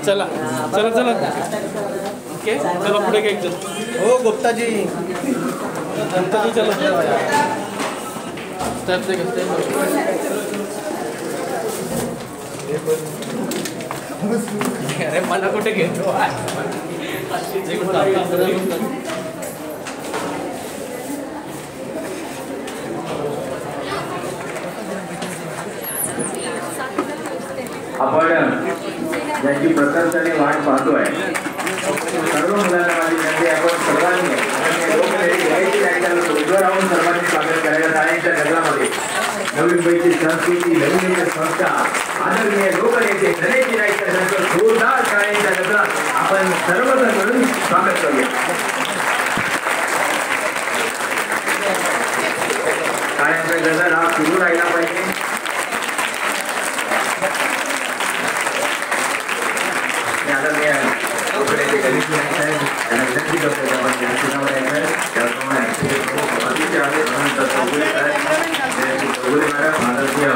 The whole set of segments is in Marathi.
चला चला चला ओके चला पुढे घ्यायचं हो गुप्ताजी गुप्ताजी चला स्टेप दे अरे मला कुठे घेतो आपण ज्याची प्रकर्षाने वाट पाहतोय सर्व मुलांना माझी विनंती आपण सर्वांनी उभं राहून सर्वांनी स्वागत करायला शाळेच्या जगामध्ये नवीन पैकी संस्कृती नवीन संस्था आदरणीय लोकनेते गणेशजी नाईक यांचं जोरदार शाळेच्या जगात आपण सर्वजण मिळून स्वागत करूया. शाळेचा गजर हा सुरू राहिला पाहिजे. आदरणीय लोकनेते गणेशजी नाईक साहेब यांना विनंती करतो की आपण या ठिकाणावर यायचं त्याप्रमाणे अतिथी आहेत अनंत चौगुले साहेब चौगुले मॅडम आदरणीय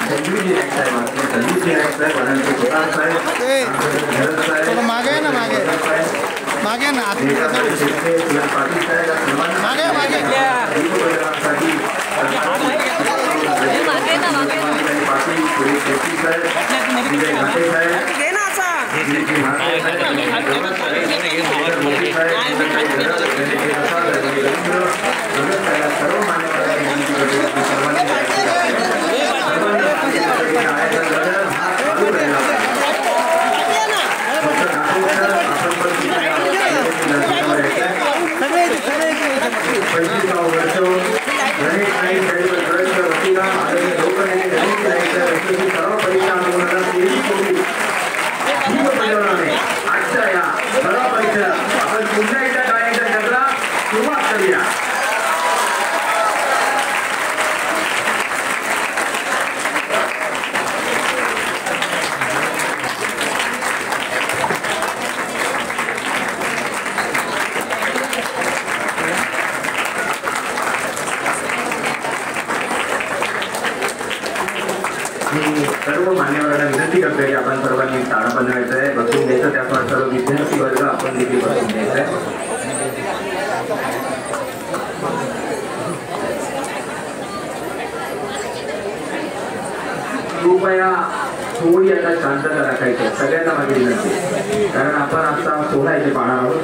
संजीवजी नाईक साहेब संजीवजी नाईक साहेब अनंत सुतार साहेब साहेब मागे ना मागे मागे ना पाटील साहेब मागे मागे पाटील पोलीस शेट्टी साहेब विजय घाटे साहेब सर्व आजच्या या सर्व परीक्षा आपण पुन्हा एकदा टाळ्यांच्या गजरात सुरुवात करूया. सर्व मान्यवरांना विनंती करतोय की आपण सर्वांनी ताळा बनवायचं आहे, बसून घ्यायचं. त्यामुळे सर्व विद्यार्थी वर्ग आपण देखील बसून घ्यायचं आहे. कृपया थोडी आता शांतता राखायची सगळ्यांना माझी विनंती, कारण आपण आता सोहळा इथे पाहणार आहोत.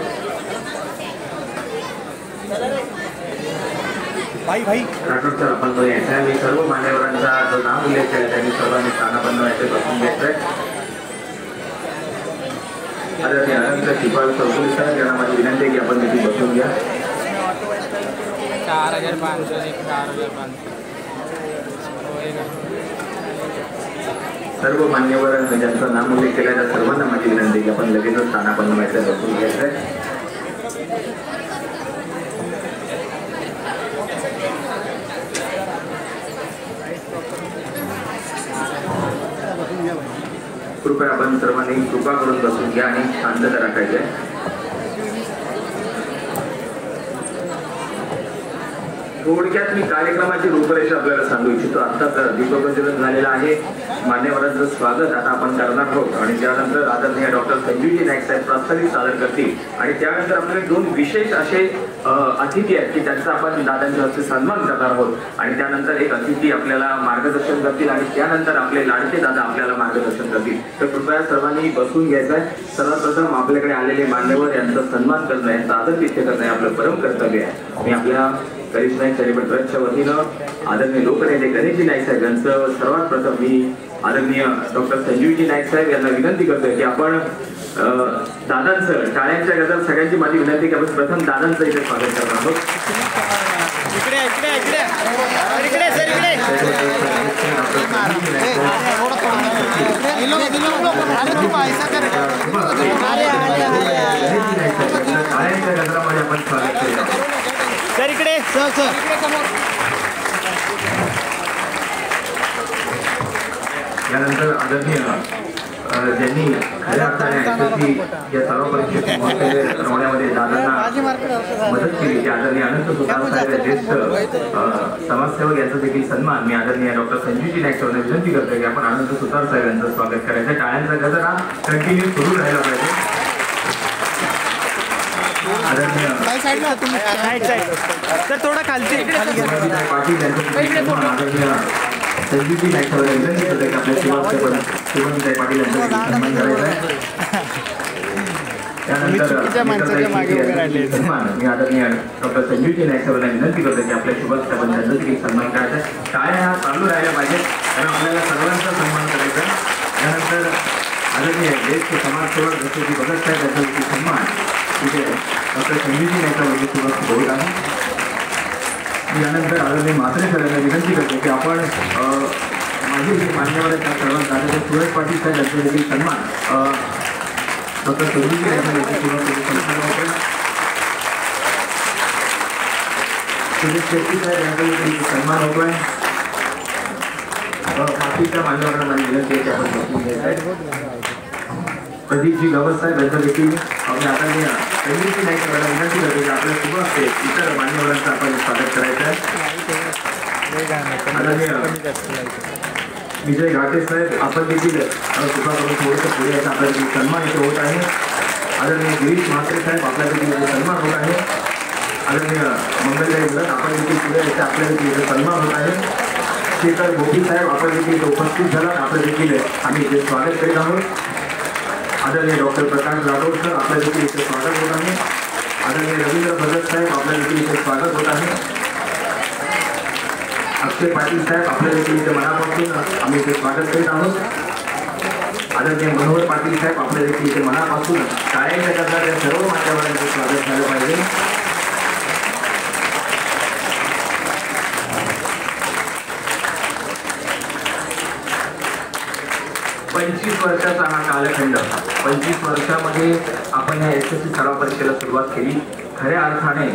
राठोड सर आपण तो यायचा मी सर्व मान्यवरांचा जो नाम उल्लेख केला त्यांनी सर्वांनी ताना बनवायचे बसून घ्यायचंय. आदरणीय अनंत शिपाल चौगुले सर यांना माझी विनंती की आपण देखील बसून घ्या. 4500 सर्व मान्यवर ज्यांचं नाम उल्लेख केला त्या सर्वांना माझी विनंती की आपण लगेचच ताना बनवायचं बसून घ्यायचंय. कृपया आपण सर्वांनी कृपा करून बसून घ्या आणि शांतता राखायची आहे. थोडक्यात मी कार्यक्रमाची रूपरेषा आपल्याला सांगू इच्छितो. आता दीपप्रज्वलन झालेलं आहे, मान्यवरांचं स्वागत आता आपण करणार आहोत आणि त्यानंतर आदरणीय डॉक्टर संजीवजी नाईक साहेब प्रास्ताविक सादर करतील आणि त्यानंतर आपल्याला 2 विशेष असे अतिथी आहेत की त्यांचा आपण दादांच्या हस्ते सन्मान करणार आहोत आणि त्यानंतर एक अतिथी आपल्याला मार्गदर्शन करतील आणि त्यानंतर आपले लाडके दादा आपल्याला मार्गदर्शन करतील. तर कृपया सर्वांनी बसून घ्यायचं आहे. सर्वप्रथम आपल्याकडे आलेले मान्यवर यांचा सन्मान करणं, यांचा आदर नित्य करणं हे आपलं परम कर्तव्य आहे. मी आपल्या गणेश नाईक चॅरिटेबल ट्रस्टच्या वतीनं आदरणीय लोकनेते गणेशजी नाईक साहेब यांचं सर्वात प्रथम मी आदरणीय डॉक्टर संजीवजी नाईक साहेब यांना विनंती करतोय की आपण दादांचं टाळ्यांच्या गजरात सगळ्यांची माझी विनंती की आपण प्रथम दादांचं इथे स्वागत करणार आहोत. टाळ्यांच्या गजरामध्ये आपण स्वागत करूया. सर इकडे यानंतर आदरणीय ज्यांनी खऱ्या अर्थाने या सर्व परीक्षेत रवण्यामध्ये दादांना मदत केली ते आदरणीय अनंत सुतार साहेब ज्येष्ठ समाजसेवक यांचा देखील सन्मान मी आदरणीय डॉक्टर संजीवजी नाईक साहेबांना विनंती करतो की आपण अनंत सुतार साहेब यांचं स्वागत करायचं. टाळ्यांचा गजर हा कंटिन्यू सुरू राहिला पाहिजे. आदरणीय सर थोडा खालची पाटील यांचं आदरणीय संजीवजी नाईक साहेबांना विनंती करतो की आपल्या शिवमताई पाटील यांचा सन्मान करायचा आहे. त्यानंतर मी आदरणीय डॉक्टर संजीवजी नाईक साहेबांना विनंती करतो की आपल्या शुभक साहेबांना देखील सन्मान करायचा आहे. टाळ्या हा चालू राहायला पाहिजे कारण आपल्याला सर्वांचा सन्मान करायचा आहे. त्यानंतर आदरणीय ज्येष्ठ समाजसेवक जसे की भगत साहेब यांचा देखील सन्मान तिथे डॉक्टर संजीवजी नाईक साहेबांची सुरुवात होत आहे. यानंतर आदरणीय म्हात्रे सरांना विनंती करतो की आपण माझे जे मान्यवर आहेत त्या सर्वांचा आदरणीय सुरेश पाटील साहेब यांचा देखील सन्मान डॉक्टर संजीवजी नाईक यांची सुरुवात सुरेश शेट्टी साहेब यांचा देखील सन्मान होतोय. बाकीच्या मान्यवरांना माझी विनंती आहे की आपण बसून घ्यायचं आहे. प्रदीपजी गवत साहेब यांचा देखील आपल्या आदरणीय संजीवजी नाईक साहेबांना विनंती करतो की आपल्या शुभ असते इतर मान्यवरांचं आपण स्वागत करायचं आहे. आदरणीय विजय घाटे साहेब आपण देखील कृपा करून थोडंसं पुढे यायचं आपल्या देखील सन्मान इथे होत आहे. आदरणीय गिरीश म्हात्रे साहेब आपल्या देखील सन्मान होत आहे. आदरणीय मंगलताई बोलत आपण देखील पुढे यायचं आपल्या देखील इथे सन्मान होत आहे. शेखर भोगी साहेब आपण देखील उपस्थित झाला आपल्या देखील आम्ही इथे स्वागत करीत आहोत. आदरणीय डॉक्टर प्रकाश जाधव सर आपल्या देखील इथे स्वागत होत आहे. आदरणीय रवींद्र भगत साहेब आपल्या देखील इथे स्वागत होत आहे. अक्षय पाटील साहेब आपल्या देखील इथे मनापासून आम्ही इथे स्वागत करीत आहोत. आदरणीय मनोहर पाटील साहेब आपल्या देखील इथे मनापासून टाळ्यांच्या गजरात या सर्व मान्यवरांचे स्वागत झालं पाहिजे. वर्षाचा हा कालखंड 25 वर्षामध्ये आपण या SSC सराव परीक्षेला सुरुवात केली. खऱ्या अर्थाने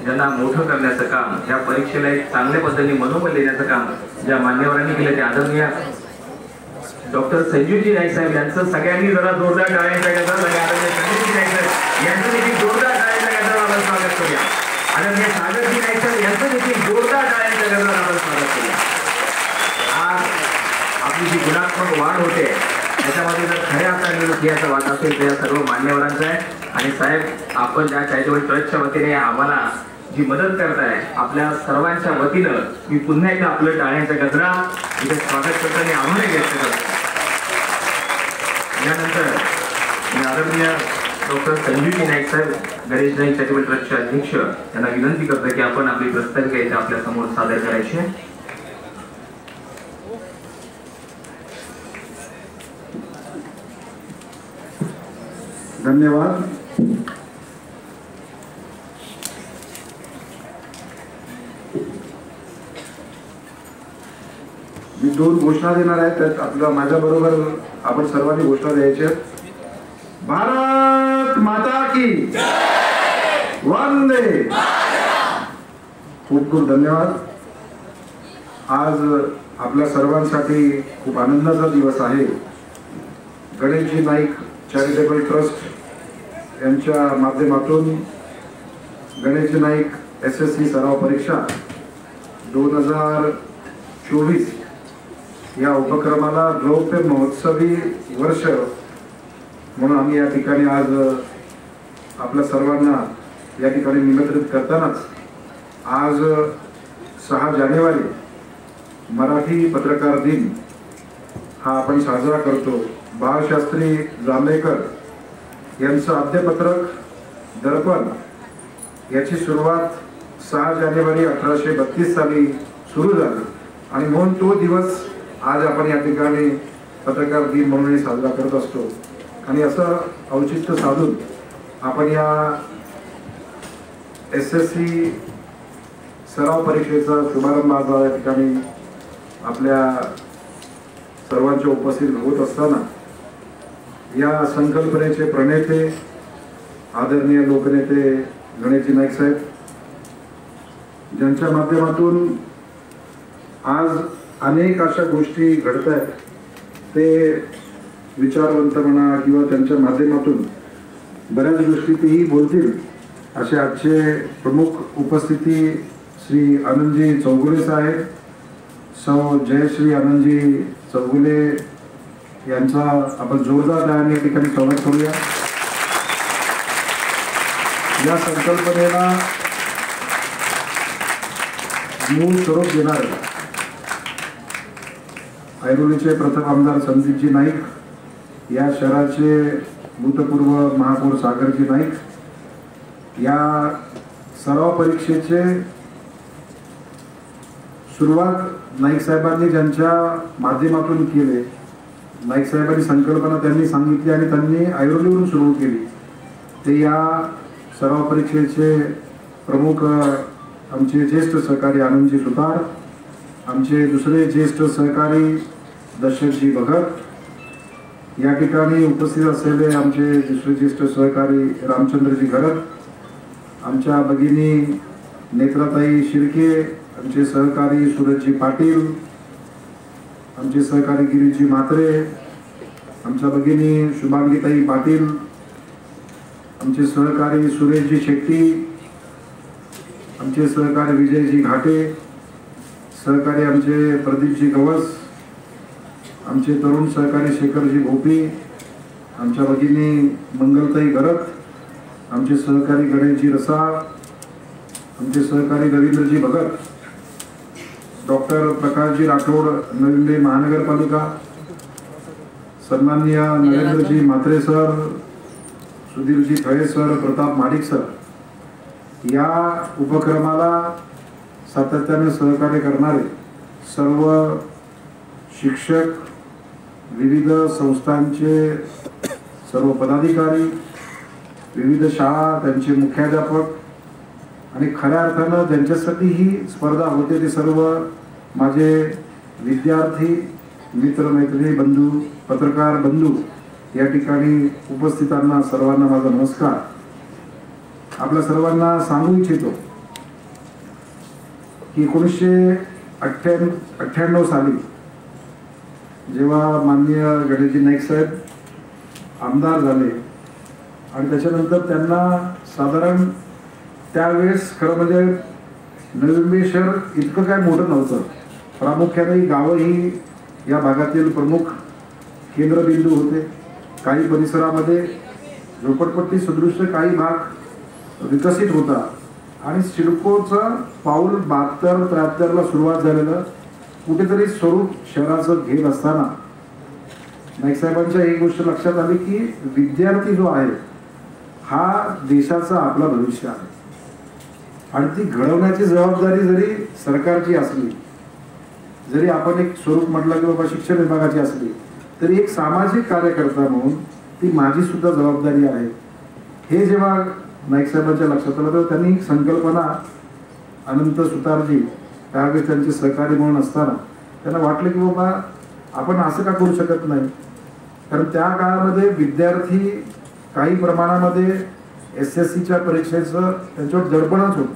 ज्यांना मोठं करण्याचं काम या परीक्षेला एक चांगल्या पद्धतीने मनोबल देण्याचं काम ज्या मान्यवरांनी केलं ते आदरणीय डॉक्टर संजीवजी नाईक साहेब यांचं सगळ्यांनी जरा जोरदार टाळ्यांच्या गजरात आणि आदरणीय संजीवजी नाईक साहेब यांचं देखील जोरदार टाळ्यांच्या गजरात आपण स्वागत करूया. आदरणीय सागरजी नाईक साहेब यांचं देखील जोरदार टाळ्यांच्या गजरात आपण स्वागत करूया. आज आपली जी गुणात्मक वाढ होते त्याच्यामध्ये जर खऱ्या अर्थाने याचा वाट असेल तर या सर्व मान्यवरांचा आहे. आणि साहेब आपण ज्या चॅरिटेबल ट्रस्टच्या वतीने आम्हाला जी मदत करताय आपल्या सर्वांच्या वतीनं मी पुन्हा एकदा आपलं टाळ्यांच्या गजरात इथे स्वागत करतो आणि आभार व्यक्त करतो. यानंतर मी आदरणीय डॉक्टर संजीवजी नाईक साहेब गणेश नाईक चॅरिटेबल ट्रस्टचे अध्यक्ष यांना विनंती करतो की आपण आपली प्रस्ताविका इथे आपल्या समोर सादर करायची. धन्यवाद. मी 2 घोषणा देणार आहे त्यात आपलं माझ्या बरोबर आपण सर्वांनी घोषणा द्यायची. भारत माता की वंदे. खूप खूप धन्यवाद. आज आपल्या सर्वांसाठी खूप आनंदाचा दिवस आहे. गणेशजी नाईक चॅरिटेबल ट्रस्ट यांच्या माध्यमातून गणेशजी नाईक SSC सराव परीक्षा 2024 या उपक्रमाला रौप्य महोत्सवी वर्ष म्हणून आम्ही या ठिकाणी आज आपल्या सर्वांना या ठिकाणी निमंत्रित करतानाच आज 6 जानेवारी मराठी पत्रकार दिन हा आपण साजरा करतो. बाळशास्त्री जांभेकर यांचं आद्यपत्रक दर्पण याची सुरुवात 6 जानेवारी 1832 साली सुरू झालं आणि म्हणून तो दिवस आज आपण या ठिकाणी पत्रकार दिन म्हणूनही साजरा करत असतो. आणि असं औचित्य साधून आपण या SSC सराव परीक्षेचा शुभारंभ आज या ठिकाणी आपल्या सर्वांच्या उपस्थित होत असताना या संकल्पनेचे प्रणेते आदरणीय लोकनेते गणेशजी नाईक साहेब, ज्यांच्या माध्यमातून आज अनेक अशा गोष्टी घडत आहेत, ते विचारवंत म्हणा किंवा त्यांच्या माध्यमातून बऱ्याच गोष्टी तेही बोलतील असे आजचे प्रमुख उपस्थिती श्री आनंदजी चौगुले साहेब, सौ जयश्री आनंदजी चौगुले यांचा आपण जोरदार टाळ्यांनी या ठिकाणी स्वागत करूया. या संकल्पनेला मूळ स्वरूप देणारे ऐरोलीचे प्रथम आमदार संदीपजी नाईक, या शहराचे भूतपूर्व महापौर सागरजी नाईक, या सराव परीक्षेचे सुरुवात नाईक साहेबांनी ज्यांच्या माध्यमातून केले. नाईक साहेबांनी संकल्पना त्यांनी सांगितली आणि त्यांनी ऐरोलीवरून सुरू केली. ते या सराव परीक्षेचे प्रमुख आमचे ज्येष्ठ सहकारी आनंदजी सुतार, आमचे दुसरे ज्येष्ठ सहकारी दशरथजी भगत, या ठिकाणी उपस्थित असलेले आमचे दुसरे ज्येष्ठ सहकारी रामचंद्रजी घरत, आमच्या भगिनी नेत्राताई शिर्के, आमचे सहकारी सूरजजी पाटील, आमचे सहकारी गिरीजी म्हात्रे, आमच्या भगिनी शुभांगीताई पाटील, आमचे सहकारी सुरेशजी शेट्टी, आमचे सहकारी विजयजी घाटे, सहकारी आमचे प्रदीपजी गवस, आमचे तरुण सहकारी शेखरजी भोपी, आमच्या भगिनी मंगलताई गरत, आमचे सहकारी गणेशजी रसाळ, आमचे सहकारी रवींद्रजी भगत, डॉक्टर प्रकाशजी राठोड नवी मुंबई महानगरपालिका, सन्माननीय Narendraji Mhatre sir, सुधीरजी Thale sir, Pratap Mahadik sir, या उपक्रमाला सातत्याने सहकार्य करणारे सर्व शिक्षक, विविध संस्थांचे सर्व पदाधिकारी, विविध शाळा त्यांचे मुख्याध्यापक आणि खऱ्या अर्थानं ज्यांच्यासाठी ही स्पर्धा होते ते सर्व माझे विद्यार्थी, मित्रमैत्रिणी, बंधू, पत्रकार बंधू, या ठिकाणी उपस्थितांना सर्वांना माझा नमस्कार. आपल्या सर्वांना सांगू इच्छितो की 1998 साली जेव्हा माननीय गणेशजी नाईक साहेब आमदार झाले आणि त्याच्यानंतर त्यांना साधारण त्यावेळेस खरं म्हणजे नवी मुंबई शहर इतकं काय मोठं नव्हतं. प्रामुख्याने गावं ही या भागातील प्रमुख केंद्रबिंदू होते. काही परिसरामध्ये झोपडपट्टी सदृश्य काही भाग विकसित होता आणि सिडकोचं पाऊल 72-73 सुरुवात झालेलं कुठेतरी स्वरूप शहराचं घेत असताना नाईक साहेबांच्या एक गोष्ट लक्षात आली की विद्यार्थी जो आहे हा देशाचा आपला भविष्य आहे आणि ती घडवण्याची जबाबदारी जरी सरकारची असली, जरी आपण एक स्वरूप म्हटलं की बाबा शिक्षण विभागाची असली, तरी एक सामाजिक कार्यकर्ता म्हणून ती माझी सुद्धा जबाबदारी आहे. हे जेव्हा नाईक साहेबांच्या लक्षात आलं तर त्यांनी संकल्पना अनंत सुतारजी त्यावेळेस त्यांचे सहकारी म्हणून असताना त्यांना वाटलं की बाबा आपण असं का करू शकत नाही, कारण त्या काळामध्ये विद्यार्थी काही प्रमाणामध्ये SSCच्या परीक्षेचं त्यांच्यावर दडपणच होतं.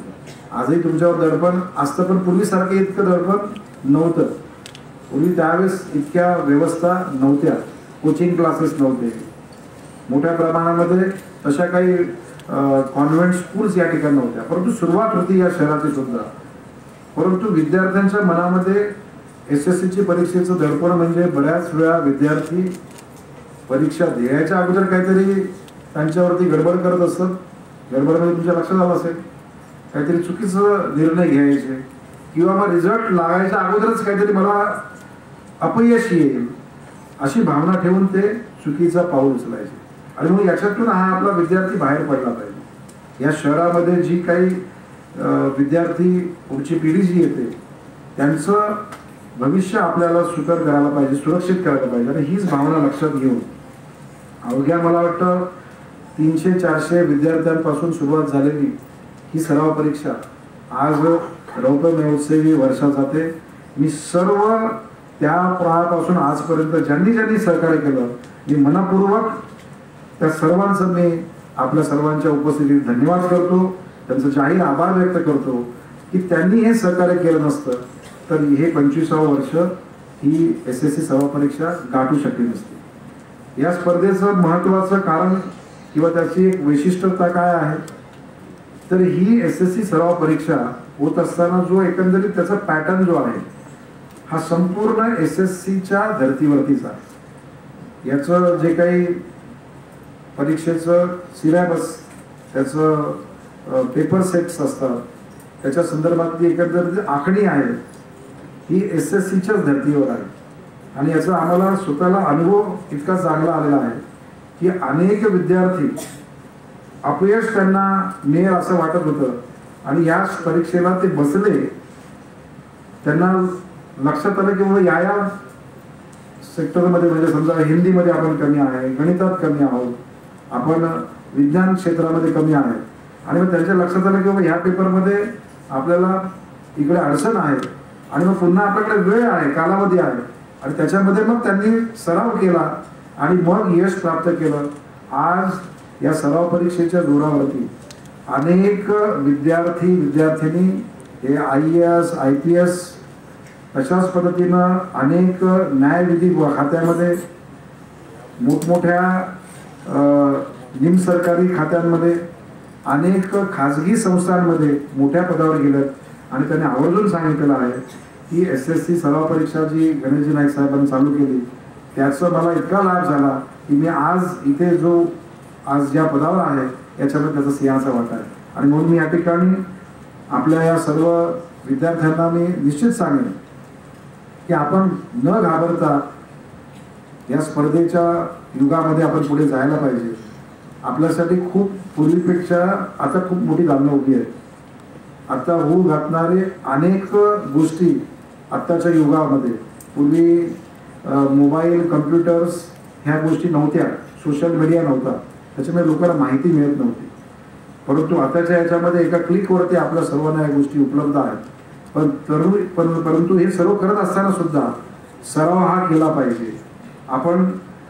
आजही तुमच्यावर दडपण असतं पण पूर्वीसारखं इतकं दडपण नव्हतं. पूर्वी त्यावेळेस इतक्या व्यवस्था नव्हत्या, कोचिंग क्लासेस नव्हते, मोठ्या प्रमाणामध्ये तशा काही कॉन्व्हेंट स्कूल्स या ठिकाणी नव्हत्या. परंतु सुरुवात होती या शहराची सुद्धा. परंतु विद्यार्थ्यांच्या मनामध्ये SSCची परीक्षेचं दडपण म्हणजे बऱ्याच वेळा विद्यार्थी परीक्षा द्यायच्या अगोदर काहीतरी त्यांच्यावरती गडबड करत असतात. गडबडमध्ये तुमच्या लक्षात आलं असेल, काहीतरी चुकीचं निर्णय घ्यायचे किंवा मग रिझल्ट लागायच्या अगोदरच काहीतरी मला अपयश येईल अशी भावना ठेवून ते चुकीचा पाऊल उचलायचे. आणि मग याच्यातून हा आपला विद्यार्थी बाहेर पडला पाहिजे. या शहरामध्ये जी काही विद्यार्थी पुढची पिढी जी येते त्यांचं भविष्य आपल्याला सुकर करायला पाहिजे, सुरक्षित करायला पाहिजे. आणि हीच भावना लक्षात घेऊन अवघ्या मला वाटतं 300-400 विद्यार्थ्यांपासून सुरुवात झालेली ही सराव परीक्षा आज रौप्य महोत्सवी वर्षा जाते. मी सर्व त्या काळापासून आजपर्यंत ज्यांनी सहकार्य केलं मी मनपूर्वक त्या सर्वांचं मी आपल्या सर्वांच्या उपस्थितीत धन्यवाद करतो, त्यांचं जाहीर आभार व्यक्त करतो की त्यांनी हे सहकार्य केलं नसतं तर हे 25वं वर्ष ही SSC सराव परीक्षा गाठू शकली नसती. या स्पर्धेचं महत्त्वाचं कारण किंवा त्याची एक वैशिष्ट्यता काय आहे तर ही SSC सराव परीक्षा होत असताना जो एकंदरीत त्याचा पॅटर्न जो आहे हा संपूर्ण SSCच्या धर्तीवरतीच आहे. याचं जे काही परीक्षेचं सिलेबस, त्याचं पेपर सेट्स असतात, त्याच्या संदर्भातली एकंदरीत आखणी आहे ही SSCच्याच धर्तीवर आहे. आणि याचा आम्हाला स्वतःला अनुभव इतका चांगला आलेला आहे की अनेक विद्यार्थी अपयश त्यांना मिळेल असं वाटत होतं आणि या परीक्षेला ते बसले, त्यांना लक्षात आलं की या सेक्टरमध्ये म्हणजे समजा हिंदीमध्ये आपण कमी आहे, गणितात कमी आहोत, आपण विज्ञान क्षेत्रामध्ये कमी आहे आणि मग त्यांच्या लक्षात आलं की ह्या पेपरमध्ये आपल्याला इकडे अडचण आहे आणि मग पुन्हा आपल्याकडे वेळ आहे, कालावधी आहे आणि त्याच्यामध्ये मग त्यांनी सराव केला आणि मग यश प्राप्त केलं. आज या सराव परीक्षेच्या जोरावरती अनेक विद्यार्थी विद्यार्थिनी हे IAS IPS तशाच पद्धतीनं अनेक न्यायविधी खात्यामध्ये, मोठमोठ्या निमसरकारी खात्यांमध्ये, अनेक खाजगी संस्थांमध्ये मोठ्या पदावर गेलेत आणि त्यांनी आवर्जून सांगितलेलं आहे की SSC सराव परीक्षा जी गणेशजी नाईक साहेबांनी चालू केली त्याचा मला इतका लाभ झाला की मी आज इथे जो आज ज्या पदावर आहे याच्यामध्ये त्याचा सिंहाचा वाटा आहे. आणि म्हणून मी या ठिकाणी आपल्या या सर्व विद्यार्थ्यांना मी निश्चित सांगेन की आपण न घाबरता या स्पर्धेच्या युगामध्ये आपण पुढे जायला पाहिजे. आपल्यासाठी खूप पूर्वीपेक्षा आता खूप मोठी दालनं उभी आहेत. आता होऊ घातणारे अनेक गोष्टी आत्ताच्या युगामध्ये, पूर्वी मोबाईल कम्प्युटर्स ह्या गोष्टी नव्हत्या, सोशल मीडिया नव्हता, त्याच्यामुळे लोकांना माहिती मिळत नव्हती. परंतु आताच्या याच्यामध्ये एका क्लिकवरती आपल्या सर्वांना या गोष्टी उपलब्ध आहेत. परंतु हे सर्व करत असताना सुद्धा सराव हा केला पाहिजे. आपण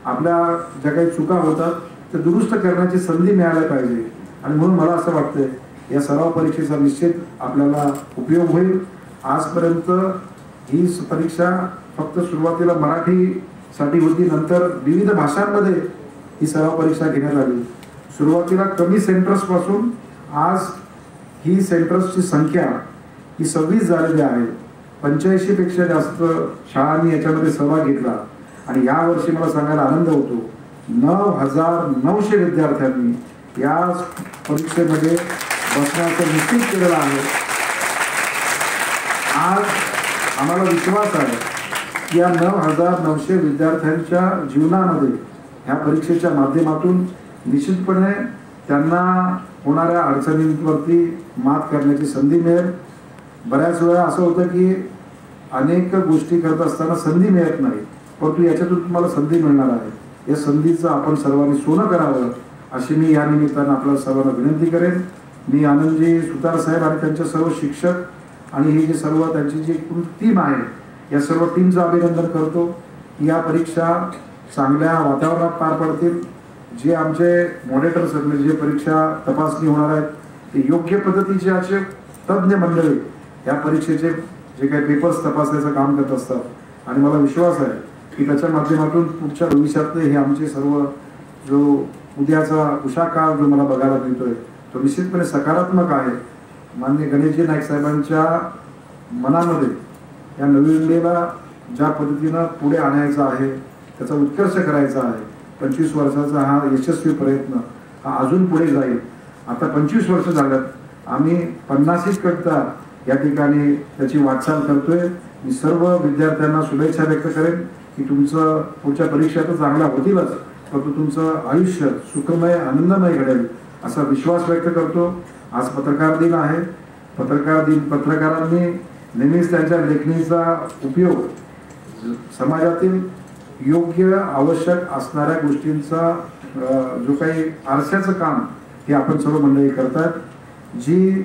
आपल्या ज्या काही चुका होतात ते दुरुस्त करण्याची संधी मिळायला पाहिजे. आणि म्हणून मला असं वाटतंय या सराव परीक्षेचा निश्चित आपल्याला उपयोग होईल. आजपर्यंत ही परीक्षा फक्त सुरुवातीला मराठीसाठी होती, नंतर विविध भाषांमध्ये ही सराव परीक्षा घेण्यात आली. सुरुवातीला कमी सेंटर्सपासून आज ही सेंटर्सची संख्या ही 26 झालेली आहे. 85 पेक्षा जास्त शाळांनी याच्यामध्ये सहभाग घेतला आणि यावर्षी मला सांगायला आनंद होतो 9,900 विद्यार्थ्यांनी या परीक्षेमध्ये बसण्याचं निश्चित केलेलं आहे. आज आम्हाला विश्वास आहे की या 9,900 विद्यार्थ्यांच्या जीवनामध्ये ह्या परीक्षेच्या माध्यमातून निश्चितपणे त्यांना होणाऱ्या अडचणींवरती मात करण्याची संधी मिळेल. बऱ्याच वेळा असं होतं की अनेक गोष्टी करत असताना संधी मिळत नाही, परंतु याच्यातून तुम्हाला संधी मिळणार आहे. या संधीचं आपण सर्वांनी सोनं करावं अशी मी या निमित्तानं आपल्या सर्वांना विनंती करेन. मी आनंदजी सुतार साहेब आणि त्यांचे सर्व शिक्षक आणि हे जे सर्व त्यांची जी टीम आहे या सर्व टीमचं अभिनंदन करतो की या परीक्षा चांगल्या वातावरणात पार पडतील. जे आमचे मॉनिटर्स म्हणजे जे परीक्षा तपासणी होणार आहेत ते योग्य पद्धतीचे असे तज्ज्ञ मंडळी या परीक्षेचे जे काही पेपर्स तपासायचं काम करत असतात आणि मला विश्वास आहे की त्याच्या माध्यमातून पुढच्या भविष्यातले हे आमचे सर्व जो उद्याचा उषा काळ जो मला बघायला मिळतोय तो निश्चितपणे सकारात्मक आहे. माननीय गणेशजी नाईक साहेबांच्या मनामध्ये या नवी मुंबईला ज्या पद्धतीनं पुढे आणायचं आहे, त्याचा उत्कर्ष करायचा आहे, 25 वर्षाचा हा यशस्वी प्रयत्न हा अजून पुढे जाईल. आता 25 वर्ष झाल्यात, आम्ही 50शीच करता या ठिकाणी त्याची वाटचाल करतोय. मी सर्व विद्यार्थ्यांना शुभेच्छा व्यक्त करेन की तुमचं पुढच्या परीक्षा तर चांगल्या होतीलच, परंतु तुमचं आयुष्य सुखमय आनंदमय घडेल असा विश्वास व्यक्त करतो. आज पत्रकार दिन आहे पत्रकारांनी नेहमीच त्यांच्या लेखणीचा उपयोग समाजातील योग्य आवश्यक असणाऱ्या गोष्टींचा जो काही आरशाचं काम हे आपण सर्व मंडळी करतात. जी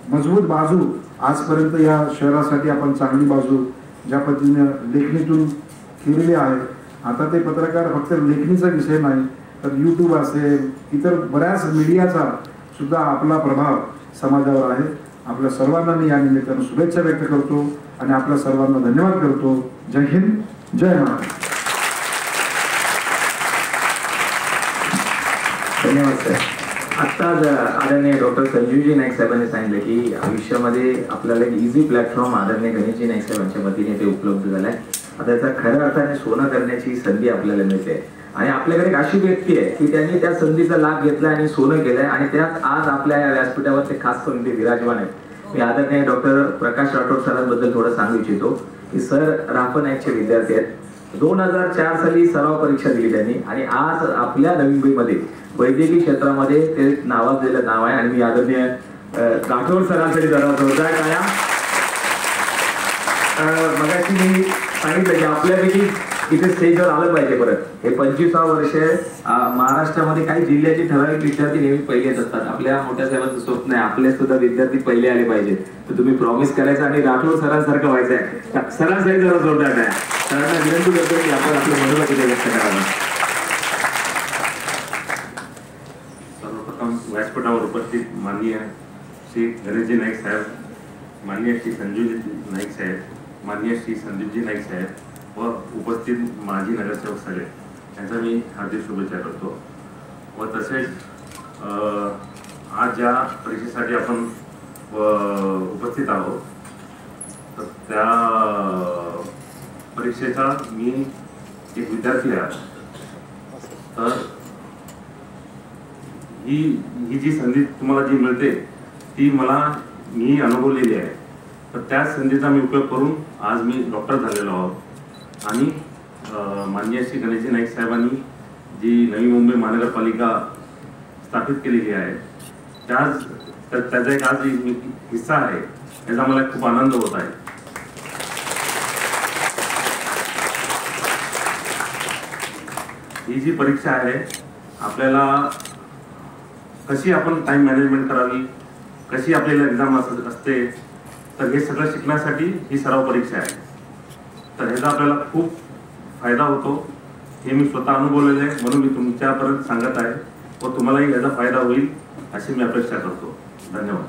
मजबूत बाजू आजपर्यंत या शहरासाठी आपण चांगली बाजू ज्या पद्धतीने लेखणीतून केलेली आहे, आता ते पत्रकार फक्त लेखणीचा विषय नाही तर यूट्यूब असेल, इतर बऱ्याच मीडियाचा सुद्धा आपला प्रभाव समाजावर आहे. आपल्या सर्वांना मी या निमित्तानं शुभेच्छा व्यक्त करतो आणि आपल्या सर्वांना धन्यवाद करतो. जय हिंद, जय महाराष्ट्र. धन्यवाद सर. आत्ताच आदरणीय डॉक्टर संजीवजी नाईक साहेबांनी सांगितलं की आयुष्यामध्ये आपल्याला एक इझी प्लॅटफॉर्म आदरणीय गणेशजी नाईक साहेबांच्या वतीने ते उपलब्ध झालाय. आता त्याचा खऱ्या अर्थाने सोनं करण्याची संधी आपल्याला मिळते आणि आपल्याकडे एक अशी व्यक्ती आहे की त्यांनी त्या संधीचा लाभ घेतलाय आणि सोनं केलंय आणि त्यात आज आपल्या या व्यासपीठावर ते खास करून ते विराजमान आहेत. मी आदरणीय डॉक्टर प्रकाश राठोड सरांबद्दल थोडं सांगू इच्छितो की सर राफा नाईकचे विद्यार्थी आहेत. 2004 साली सराव परीक्षा दिली त्यांनी आणि आज आपल्या नवी मुंबईमध्ये वैद्यकीय क्षेत्रामध्ये ते नावाजलेलं नाव आहे आणि मी आदरणीय राठोड सरांसाठी जरा जोरदार टाळ्या. मगाशी मी सांगितलं की आपल्यापैकी इथे स्टेजवर आलं पाहिजे. परत हे 25 वर्ष महाराष्ट्रामध्ये काही जिल्ह्याचे ठराविक विद्यार्थी नेहमी पहिले असतात. आपल्या मोठ्या साहेबांचं स्वप्न आहे आपले सुद्धा विद्यार्थी पहिले आले पाहिजे. तर तुम्ही प्रॉमिस करायचं आणि राठोड सरांसारखं व्हायचंय. सरांसाठी जरा जोरदार आहे. सरांना विनंती करतो की आपण आपलं मनोबल तिथे व्यक्त करावं. सर्वप्रथम व्यासपीठावर उपस्थित माननीय श्री गणेशजी नाईक साहेब, माननीय श्री संजीवजी नाईक साहेब, माननीय श्री संदीपजी नाईक साहेब व उपस्थित माजी नगरसेवक सगळे यांचा मी हार्दिक शुभेच्छा करतो. व तसेच आज ज्या परीक्षेसाठी आपण उपस्थित आहोत तर त्या परीक्षेचा मी एक विद्यार्थी आहे. तर ही जी संधी तुम्हाला जी मिळते ती मी अनुभवलेली आहे. तर त्या संधीचा मी उपयोग करून आज मी डॉक्टर झालेलो आहोत आणि माननीय श्री गणेशजी नाईक साहेबांनी जी नवी मुंबई महानगरपालिका स्थापित केलेली आहे त्याचा एक आज हिस्सा आहे. याचा मला खूप आनंद होत आहे. ही जी परीक्षा आहे आपल्याला कशी आपण टाइम मॅनेजमेंट करावी, कशी आपल्याला एक्झाम असते, तर हे सगळं शिकण्यासाठी ही सराव परीक्षा आहे. तर ह्याचा आपल्याला खूप फायदा होतो हे मी स्वतः अनुभवलेलं आहे. म्हणून मी तुमच्यापर्यंत सांगत आहे व तुम्हालाही याचा फायदा होईल अशी मी अपेक्षा करतो. धन्यवाद.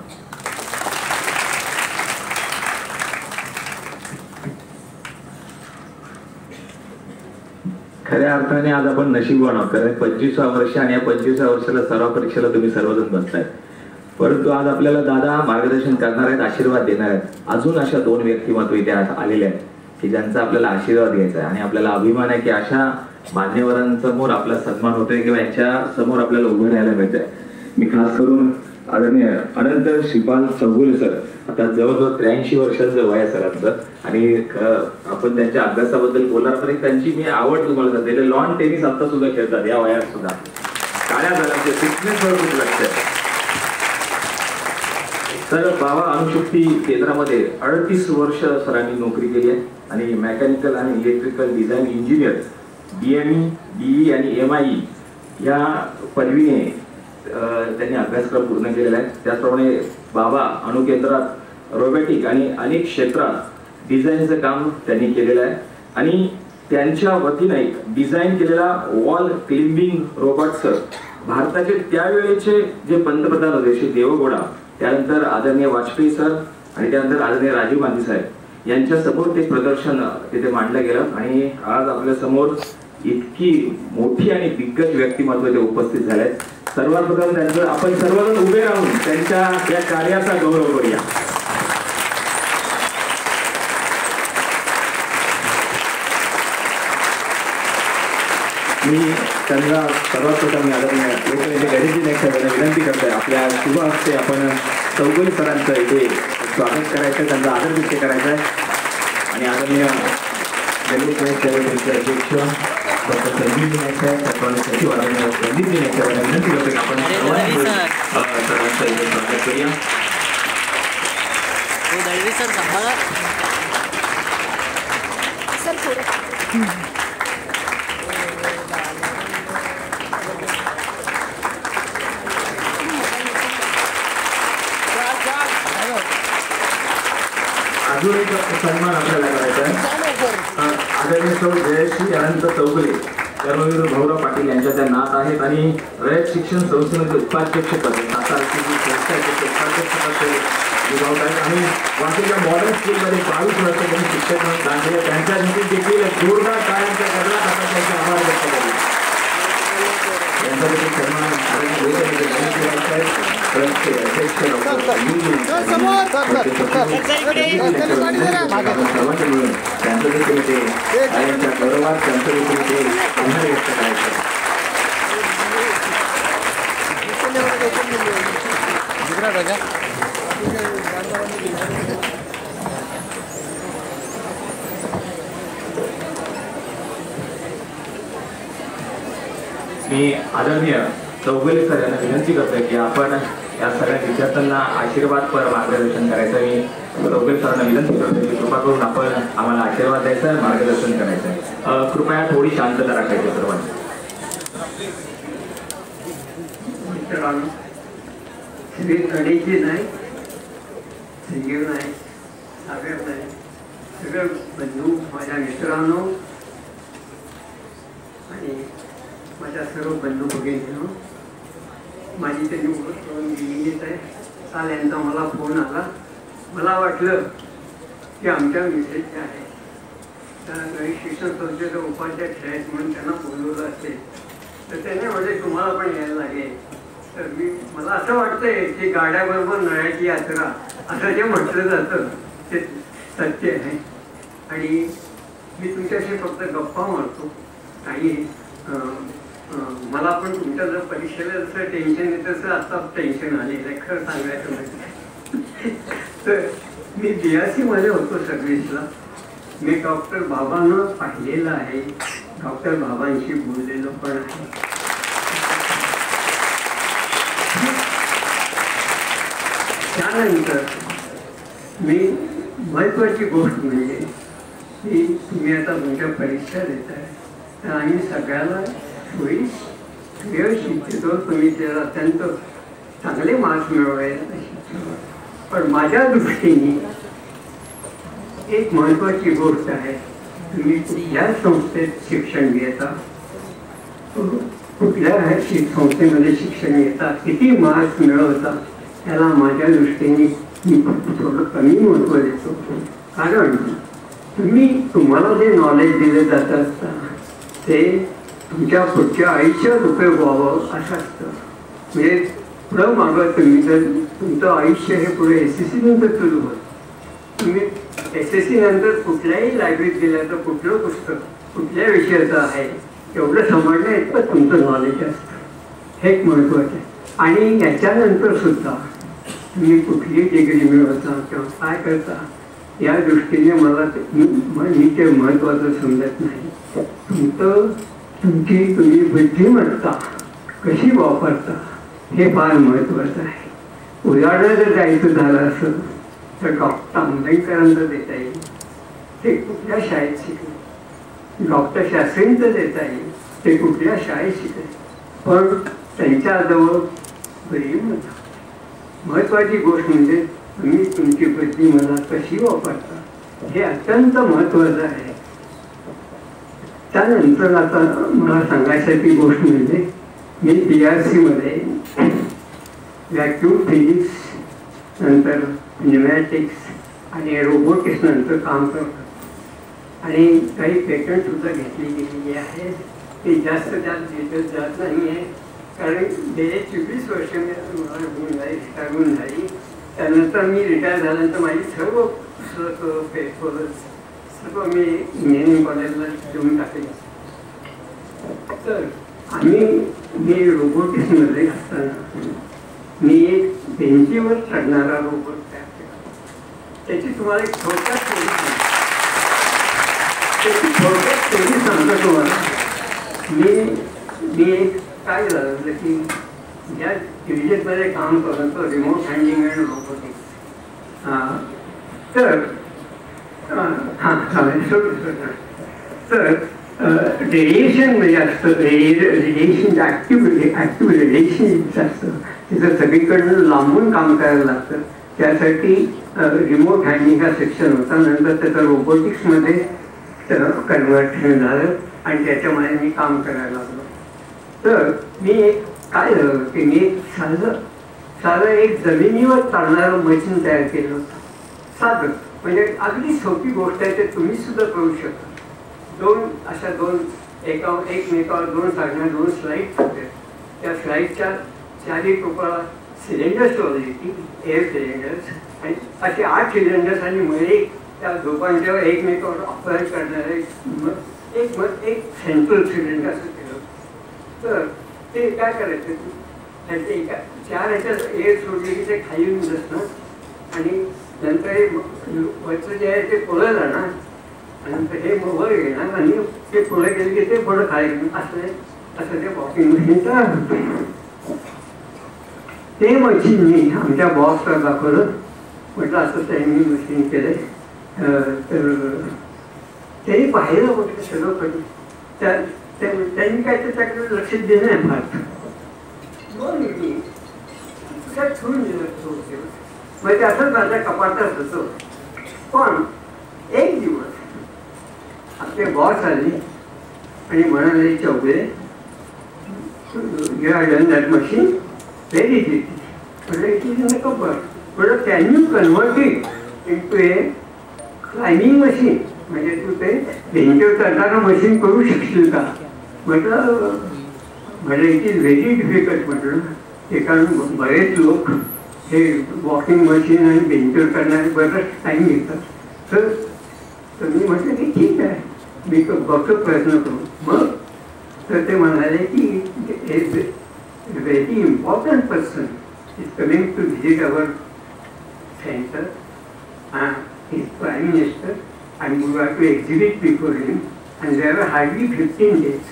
खऱ्या अर्थाने आज आपण नशीबवान आहोत कारण 25 वर्ष आणि या 25 वर्षाला सराव परीक्षेला तुम्ही सर्वजण बसताय. परंतु आज आपल्याला दादा मार्गदर्शन करणार आहेत, आशीर्वाद देणार आहेत. अजून अशा 2 व्यक्तिमत्व इथे आलेले आहेत की ज्यांचा आपल्याला आशीर्वाद घ्यायचा आहे आणि आपल्याला अभिमान आहे की अशा मान्यवरांसमोर आपला सन्मान होतोय किंवा यांच्या समोर आपल्याला उभं राहायला मिळतंय. मी खास करून आदरणीय अनंत श्रीपाल चौगुले सर, आता जवळजवळ 83 वर्षांचं वय आहे सरांचं आणि आपण त्यांच्या अभ्यासाबद्दल बोलणार तर त्यांची मी आवड तुम्हाला सांगते. लॉन टेनिस आता सुद्धा खेळतात या वयात सुद्धा. काळ्या झाल्याचे फिटनेसवर खूप लक्ष आहे. तर बाबा अणुशक्ती केंद्रामध्ये 38 वर्ष सरांनी नोकरी केली आहे आणि मेकॅनिकल आणि electrical design engineer BME, BE आणि MIE या पदवीने त्यांनी अभ्यासक्रम पूर्ण केलेला आहे. त्याचप्रमाणे बाबा अणुकेंद्रात रोबोटिक आणि अनेक क्षेत्रात डिझाईनचं काम त्यांनी केलेलं आहे आणि त्यांच्या वतीने डिझाईन केलेला वॉल क्लिंबिंग रोबोट भारताचे त्यावेळेचे जे पंतप्रधान होते श्री देवेगौडा, त्यानंतर आदरणीय वाजपेयी सर आणि त्यानंतर आदरणीय राजीव गांधी साहेब यांच्या समोर ते प्रदर्शन तिथे मांडलं गेलं आणि आज आपल्या समोर इतकी मोठी आणि दिग्गज व्यक्तिमत्व ते उपस्थित झाले. सर्वात प्रथम त्यांचं आपण सर्वजण उभे राहून त्यांच्या या कार्याचा गौरव करूया. मी त्यांना सर्वात प्रथम आदरणीय लोकनेते गणेशजी नाईक साहेबांना विनंती करतोय आपल्या शुभ हस्ते आपण चौगुले सरांचं इथे स्वागत करायचं, त्यांचा आदर व्यक्त करायचा आहे आणि आदरणीय गणेश नाईक साहेबांचे अध्यक्ष डॉक्टर संजीवजी नाईक साहेब त्याप्रमाणे सचिव आदरणीय संदीपजी नाईक साहेबांना विनंती करतो की आपण सर्वांनी सरांचं इथे स्वागत करूया. अजून एक सन्मान आपल्याला करायचा आहे. आदरणीय सौ जयश्री अनंत चौगुले कर्मवीर भाऊराव पाटील यांच्या त्या नात आहेत आणि रयत शिक्षण संस्थेमध्ये उपाध्यक्ष पद सातारा संस्था उपाध्यक्ष विभाग आहेत आणि वाशीच्या मॉडर्न स्कूलमध्ये 22 वर्ष त्यांनी शिक्षक म्हणून काम केले. त्यांच्या देखील जोरदार टाळ्यांच्या गजरात आपण त्यांचे आभार व्यक्त करू. त्यांचा देखील सन्मान सर्वांचे मिळून त्यांचं देखील ते त्यांच्या गौरवात त्यांचं देखील ते आभार व्यक्त करायचं. मी आदरणीय चौगुले सर यांना विनंती करतोय की आपण या सगळ्या विद्यार्थ्यांना आशीर्वादपर मार्गदर्शन करायचं. मी चौगुले सरांना विनंती करतोय की कृपा करून आपण आम्हाला आशीर्वाद द्यायचा आहे, मार्गदर्शन करायचं आहे. कृपया थोडी शांतता राखायची सर्वांनी. मित्रांनो, श्री गणेशजी नाईक, संजीव नाईक, सागर नाईक, सगळं बंधू, माझ्या मित्रांनो आणि माझ्या सर्व बंधू भगिनींनो, माझी त्यांनी ओळख करून दिलीच आहे. काल यांचा मला फोन आला. मला वाटलं की आमच्या मिसेसचे आहे, त्या शिक्षण संस्थेचा उपाध्यक्ष आहेत म्हणून त्यांना बोलवलं असेल तर त्याने म्हणजे तुम्हाला पण यायला लागेल. तर मला असं वाटतंय की गाड्याबरोबर नळ्याची यात्रा असं जे म्हटलं जातं ते सत्य आहे. आणि मी तुमच्याशी फक्त गप्पा मारतो. काही मला पण तुमच्या जर परीक्षेला जसं टेन्शन येतं तसं आता टेन्शन आलेलं आहे खरं सांगायचं म्हणजे. तर मी BSc मध्ये होतो सर्व्हिसला. मी डॉक्टर बाबांना पाहिलेलं आहे, डॉक्टर बाबांशी बोललेलो पण आहे. त्यानंतर मी महत्त्वाची गोष्ट म्हणजे की तुम्ही आता तुमच्या परीक्षा देताय तर आम्ही सगळ्याला सोयी वेळ शिकतो. तुम्ही त्याला अत्यंत चांगले मार्क्स मिळवायला. पण माझ्या दृष्टीने एक महत्त्वाची गोष्ट आहे, तुम्ही कुठल्या संस्थेत शिक्षण घेता, कुठल्या संस्थेमध्ये शिक्षण घेता, किती मार्क्स मिळवता, त्याला माझ्या दृष्टीने मी थोडं कमी महत्त्व देतो. कारण तुम्हाला जे नॉलेज दिलं जातं ते तुमच्या पुढच्या आयुष्यात उपयोग व्हावं असं असतं. म्हणजे पुढं मागं तुम्ही जर तुमचं आयुष्य हे पुढे SSC नंतर सुरू होतं. तुम्ही SSC नंतर कुठल्याही लायब्ररीत गेलं तर कुठलं पुस्तक कुठल्या विषयाचं आहे एवढं समजणं इतकं तुमचं नॉलेज असतं. हे एक महत्त्वाचं आहे. आणि याच्यानंतर सुद्धा तुम्ही कुठली डिग्री मिळवता किंवा काय करता या दृष्टीने मला मी ते महत्त्वाचं समजत नाही. तुम्ही बुद्धिमत्ता कशी वापरता हे फार महत्त्वाचं आहे. उदाहरण जर द्यायचं झालं असं तर डॉक्टर आंबेडकरांचं देता येईल, ते कुठल्या शाळेत शिकले. डॉक्टर शास्त्रींचं देता येईल, ते कुठल्या शाळेत शिकले. पण त्यांच्याजवळ बुद्धिमत्ता महत्त्वाची गोष्ट म्हणजे तुम्ही तुमची बुद्धिमत्ता कशी वापरता हे अत्यंत महत्त्वाचं आहे. त्यानंतर आता मला सांगायसाठी गोष्ट म्हणजे मी BSc मध्ये व्हॅक्यूम फिजिक्स नंतर न्यूमॅटिक्स आणि रोबोटिक्स नंतर काम करतो. आणि काही पेटंट सुद्धा घेतली गेलेली आहे. ते जास्त त्यात डिटेल्स जात नाही आहे कारण गेले 24 वर्ष मी रिटायर होऊन झाली. त्यानंतर मी रिटायर झाल्यानंतर माझी सर्व पेपर सर्व मी इंजिनिअरिंग कॉलेजला देऊन टाकले. तर मी रोबोटिक्समध्ये असताना मी एक बेंचीवर चढणारा रोबोट तयार केला. त्याची तुम्हाला एक थोडक्यात स्टोरी सांगतो तुम्हाला. मी एक काय झालं की या डिव्हिजनमध्ये काम करतो रिमोट हँडलिंग अँड रोबोटिक्स. तर रेडिएशन म्हणजे असतं रेडिएशन ऍक्टिव्ह रेडिएशन असतं तिथं सगळीकडनं लांबून काम करायला लागतं. त्यासाठी रिमोट हँडलिंग हा सेक्शन होता. नंतर त्याचं रोबोटिक्समध्ये कन्व्हर्शन झालं आणि त्याच्यामध्ये मी काम करायला लागलो. तर मी एक काय झालं की मी एक साधं एक जमिनीवर चालणारं मशीन तयार केलं होतं. साधं म्हणजे अगदी सोपी गोष्ट आहे, ते तुम्ही सुद्धा करू शकता. दोन एकमेकावर दोन साधण्या 2 स्लाईड्स होते. त्या स्लाईडच्या चारी टोकाला सिलेंडर्स लावली होती, एअर सिलेंडर्स, आणि असे 8 सिलेंडर्स आणि मध्ये त्या दोघांच्या एकमेकावर अप्लाय करणारे एक सेंट्रल सिलेंडर असं केलं. तर ते काय करायचं, त्याचे 4 ह्याच्यात एअर सोडले की ते खाली येऊन बसणार आणि नंतर हे वरचं जे आहे ते पुढं जाणार आणि नंतर हे वर येणार आणि ते पुढे गेले की ते पुढं खाली असं ते वॉकिंग मशीन तयार होतं. ते मशीन मी आमच्या बॉसला दाखवलं. म्हटलं असं त्यांनी मशीन केलंय. तर त्यांनी पाहिलं म्हटलं सगळं कधी त्यांनी काय त्याच्याकडे लक्ष दिलं नाही फार. काय ठेवून दिलं म्हणजे असंच माझ्या कपाटात होतो. पण एक दिवस आपले बॉस आले आणि म्हणाले, Chougale you are done that machine very easy. म्हटलं इट इज इन कपर. म्हटलं can you convert into a climbing machine, म्हणजे तू ते भिंतीवर चढणारं मशीन करू शकशील का? म्हटलं इट इज व्हेरी डिफिकल्ट. म्हटलं ते कारण बरेच लोक हे वॉकिंग मशीन आणि भिंतीवर करणारे बरंच टाईम घेतात. तर मी म्हटलं की ठीक आहे, मी बघतो प्रयत्न करू. मग तर ते म्हणाले की very important person is coming to visit our centre, his prime minister, and we were to exhibit before him, and there were hardly 15 days.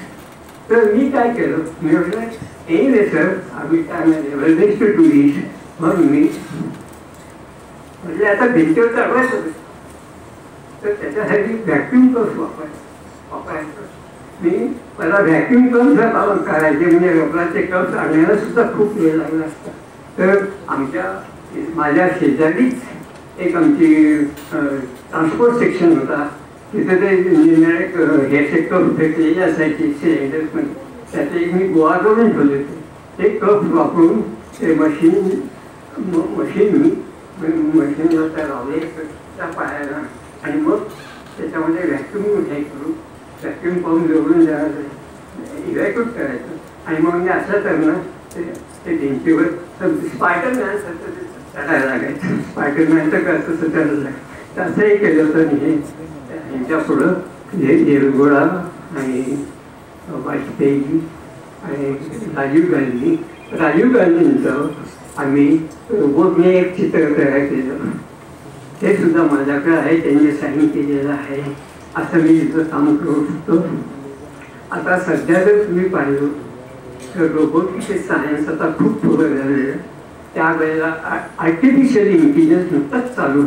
तर मी काय केलं, मी म्हटलं एनिवे सर आम्ही काय एव्हरेज टू डू इट. मग मी म्हटलं आता भिंतीवर चढवायचं तर त्याच्यासाठी व्हॅक्युम पंप वापरायचं. मला व्हॅक्युम पंप करायचे म्हणजे रबराचे कप्स आणण्याला सुद्धा खूप वेळ लागला असता. तर माझ्या शेजारीच एक आमची ट्रान्सपोर्ट सेक्शन होता. तिथे ते इंजिनियर हे सेक्टर फेकलेली असायची सिलेंडर्समध्ये. त्याचे एक मी गोळा करून ठेवले होते. ते कप वापरून ते मशीनला त्या लावले त्या पायाला आणि मग त्याच्यामध्ये व्हॅक्युम हे करून व्हॅक्युम पंप जोडून इव्हॅक्युएट करायचं आणि मग मी असं करणं ते भिंतीवर स्पायडरमॅन चढायला लागायचं. स्पायडरमॅनचं कसं चढायला लागायचं. असंही केलं होतं मी. यांच्या पुढं देवेगौडा आणि वाजपेयी आणि राजीव गांधींचं आम्ही रोबोटने एक चित्र तयार केलं. ते सुद्धा माझ्याकडे आहे, त्यांनी साईन केलेलं आहे. असं मी इथं काम करू शकतो. आता सध्या जर तुम्ही पाहिलं तर रोबोटिक्स सायन्स आता खूप पुढं झालेलं आहे. त्यावेळेला आर्टिफिशियल इंटेलिजन्स नुकताच चालू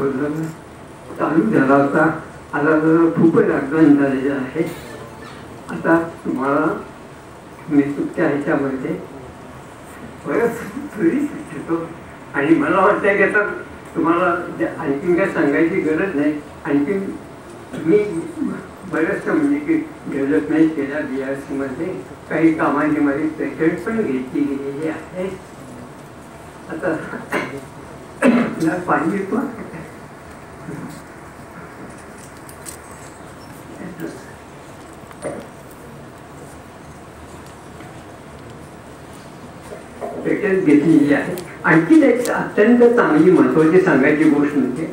झाला होता. आता जर खूपच ॲडव्हान्स झालेलं आहे. आता तुम्हाला मी तुमच्या ह्याच्यामध्ये बरंच थोडी शिकतो आणि मला वाटतं की आता तुम्हाला आणखीन काय सांगायची गरज नाही. आणखीन मी बरंचसं म्हणजे की डेव्हलपमेंट केल्या BRCमध्ये. काही कामांची माझी पेटंट पण घेतली गेलेली आहे. आता पाहिजे पण पेटंट घेतलेली आहे. आणखी एक अत्यंत चांगली महत्वाची सांगायची गोष्ट म्हणजे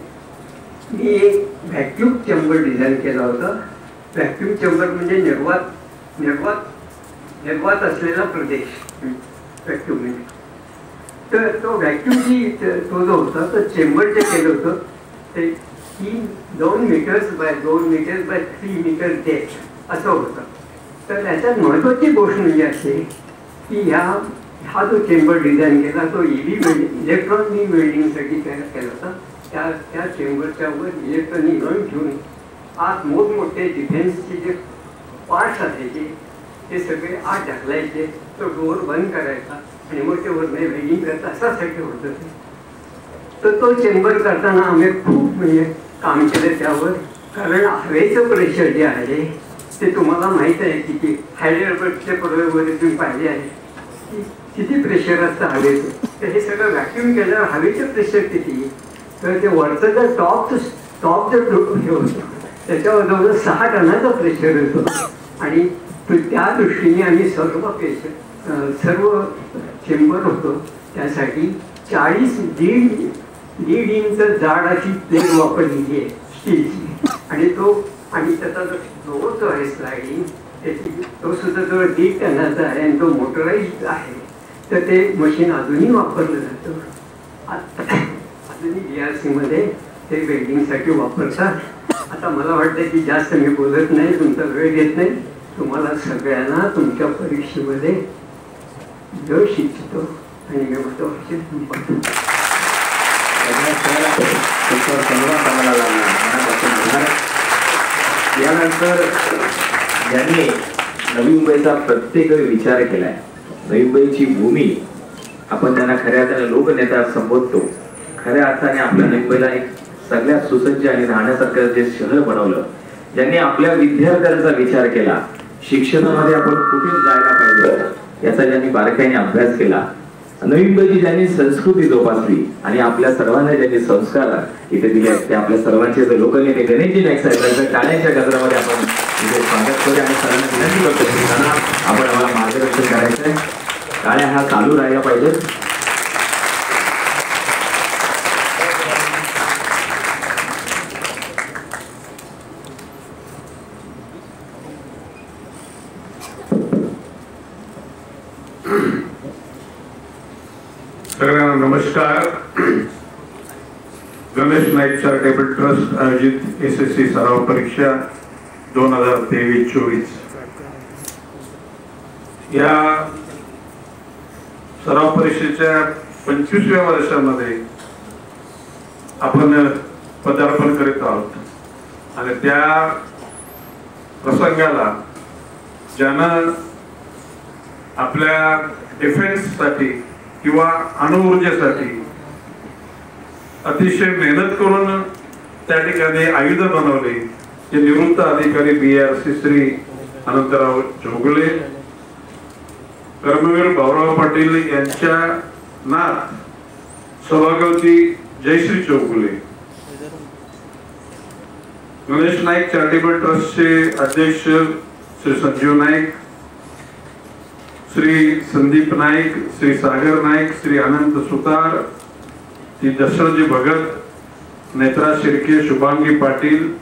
मी एक व्हॅक्यूम चेंबर डिझाईन केला होता. व्हॅक्यूम चेंबर म्हणजे निर्वात असलेला प्रदेश व्हॅक्यूम म्हणजे. तर तो व्हॅक्यूमची तो जो होता तो चेंबर जे केलं होतं ते 2 metres by 2 metres by 3 metre depth असं होतं. तर त्याच्यात महत्त्वाची गोष्ट म्हणजे अशी की हा जो चेंबर डिझाईन केला तो EV वेल्डिंग इलेक्ट्रॉनिक वेल्डिंगसाठी तयार केला होता. त्या चेंबरच्या वर इलेक्ट्रॉनिक रॉड घेऊन आत मोठमोठे डिफेन्सचे जे पार्ट्स असायचे ते सगळे आत ढकलायचे, तो डोअर बंद करायचा आणि मग ते वरने वेल्डिंग करता असासाठी होतं ते. तर तो चेंबर करताना आम्ही खूप म्हणजे काम केलं त्यावर, कारण हवेचं प्रेशर जे आहे ते तुम्हाला माहीत आहे किती हायड्रोजनचे प्रोडक्ट वगैरे तुम्ही पाहिले आहे किती प्रेशर असतं हवेचं. तर हे सगळं व्हॅक्युम केल्यावर हवेचं प्रेशर किती, तर ते वरचं जर टॉप जर हे होतं त्याच्यावर जवळ 6 टनाचा प्रेशर येतो. आणि त्या दृष्टीने आम्ही सर्व चेंबर होतो त्यासाठी 40 दीड इंच जाड अशी प्लेट वापरलेली आहे स्टीलची. आणि त्याचा जो आहे स्लायडिंग तो सुद्धा जवळ 1.5 टनाचा आहे आणि तो मोटराईज आहे. तर ते मशीन अजूनही वापरलं जातं. अजूनही BRC मध्ये ते वेल्डिंगसाठी वापरतात. आता मला वाटतं की जास्त मी बोलत नाही, तुमचा वेळ घेत नाही. तुम्हाला सगळ्यांना तुमच्या परीक्षेमध्ये यश इच्छितो आणि मी म्हणतो यानंतर ज्यांनी नवी मुंबईचा प्रत्येक विचार केलाय, नवी मुंबईची भूमी आपण त्यांना खऱ्या अर्थाने लोकनेता संबोधतो. खऱ्या अर्थाने आपल्या नवी मुंबईला एक सगळ्यात सुसज्ज आणि राहण्यासारखं जे शहर बनवलं, ज्यांनी आपल्या विद्यार्थ्यांचा विचार केला, शिक्षणामध्ये आपण कुठे जायला पाहिजे याचा ज्यांनी बारकाईने अभ्यास केला, नवी मुंबईची ज्यांनी संस्कृती जोपासली आणि आपल्या सर्वांना ज्यांनी संस्कार इथे दिले, ते आपल्या सर्वांचे लोकनेते गणेशजी नाईक साहेब टाळ्यांच्या गजरामध्ये आपण इथे स्वागत करूया आणि सर्वांना विनंती करतो की आपण आम्हाला मार्गदर्शन करायचंय. टाळ्या हा चालू राहायला पाहिजे. सगळ्यांना नमस्कार. गणेश नाईक चॅरिटेबल ट्रस्ट आयोजित SSC सराव परीक्षा 2023-24 या सराव परीक्षेच्या 25व्या वर्षामध्ये आपण पदार्पण करीत आहोत आणि त्या प्रसंगाला ज्यानं आपल्या डिफेन्ससाठी किंवा अणुऊर्जेसाठी अतिशय मेहनत करून त्या ठिकाणी आयुध बनवले ते निवृत्त अधिकारी BRC श्री अनंतराव चौगुले, कर्मवीर भाऊराव पाटील यांच्या नात सौभाग्यवती जयश्री चौगुले, गणेश नाईक चॅरिटेबल ट्रस्टचे अध्यक्ष श्री संजीव नाईक, श्री संदीप नाईक, श्री सागर नाईक, श्री अनंत सुतार, श्री दशरथजी भगत, नेत्रा शिर्के, शुभांगी पाटील,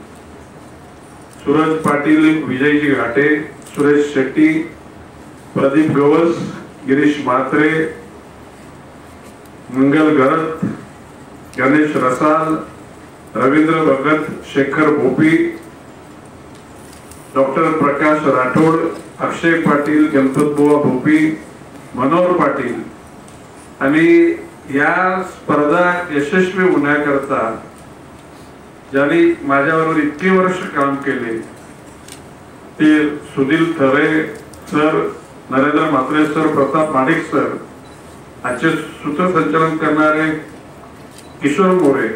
सूरज पाटील, विजयजी घाटे, सुरेश शेट्टी, प्रदीप गवस, गिरीश म्हात्रे, मंगल गरत, गणेश रसाल, रवींद्र भगत, शेखर भोपी, डॉक्टर प्रकाश राठोड, अक्षय पाटील, गणपतबुवा भोपी, मनोहर पाटील आणि या स्पर्धा यशस्वी होण्याकरता ज्यांनी माझ्याबरोबर इतकी वर्ष काम केले ते सुनील थरे sir, Narendra Mhatre sir, Pratap Madik sir, आजचे सूत्रसंचालन करणारे किशोर मोरे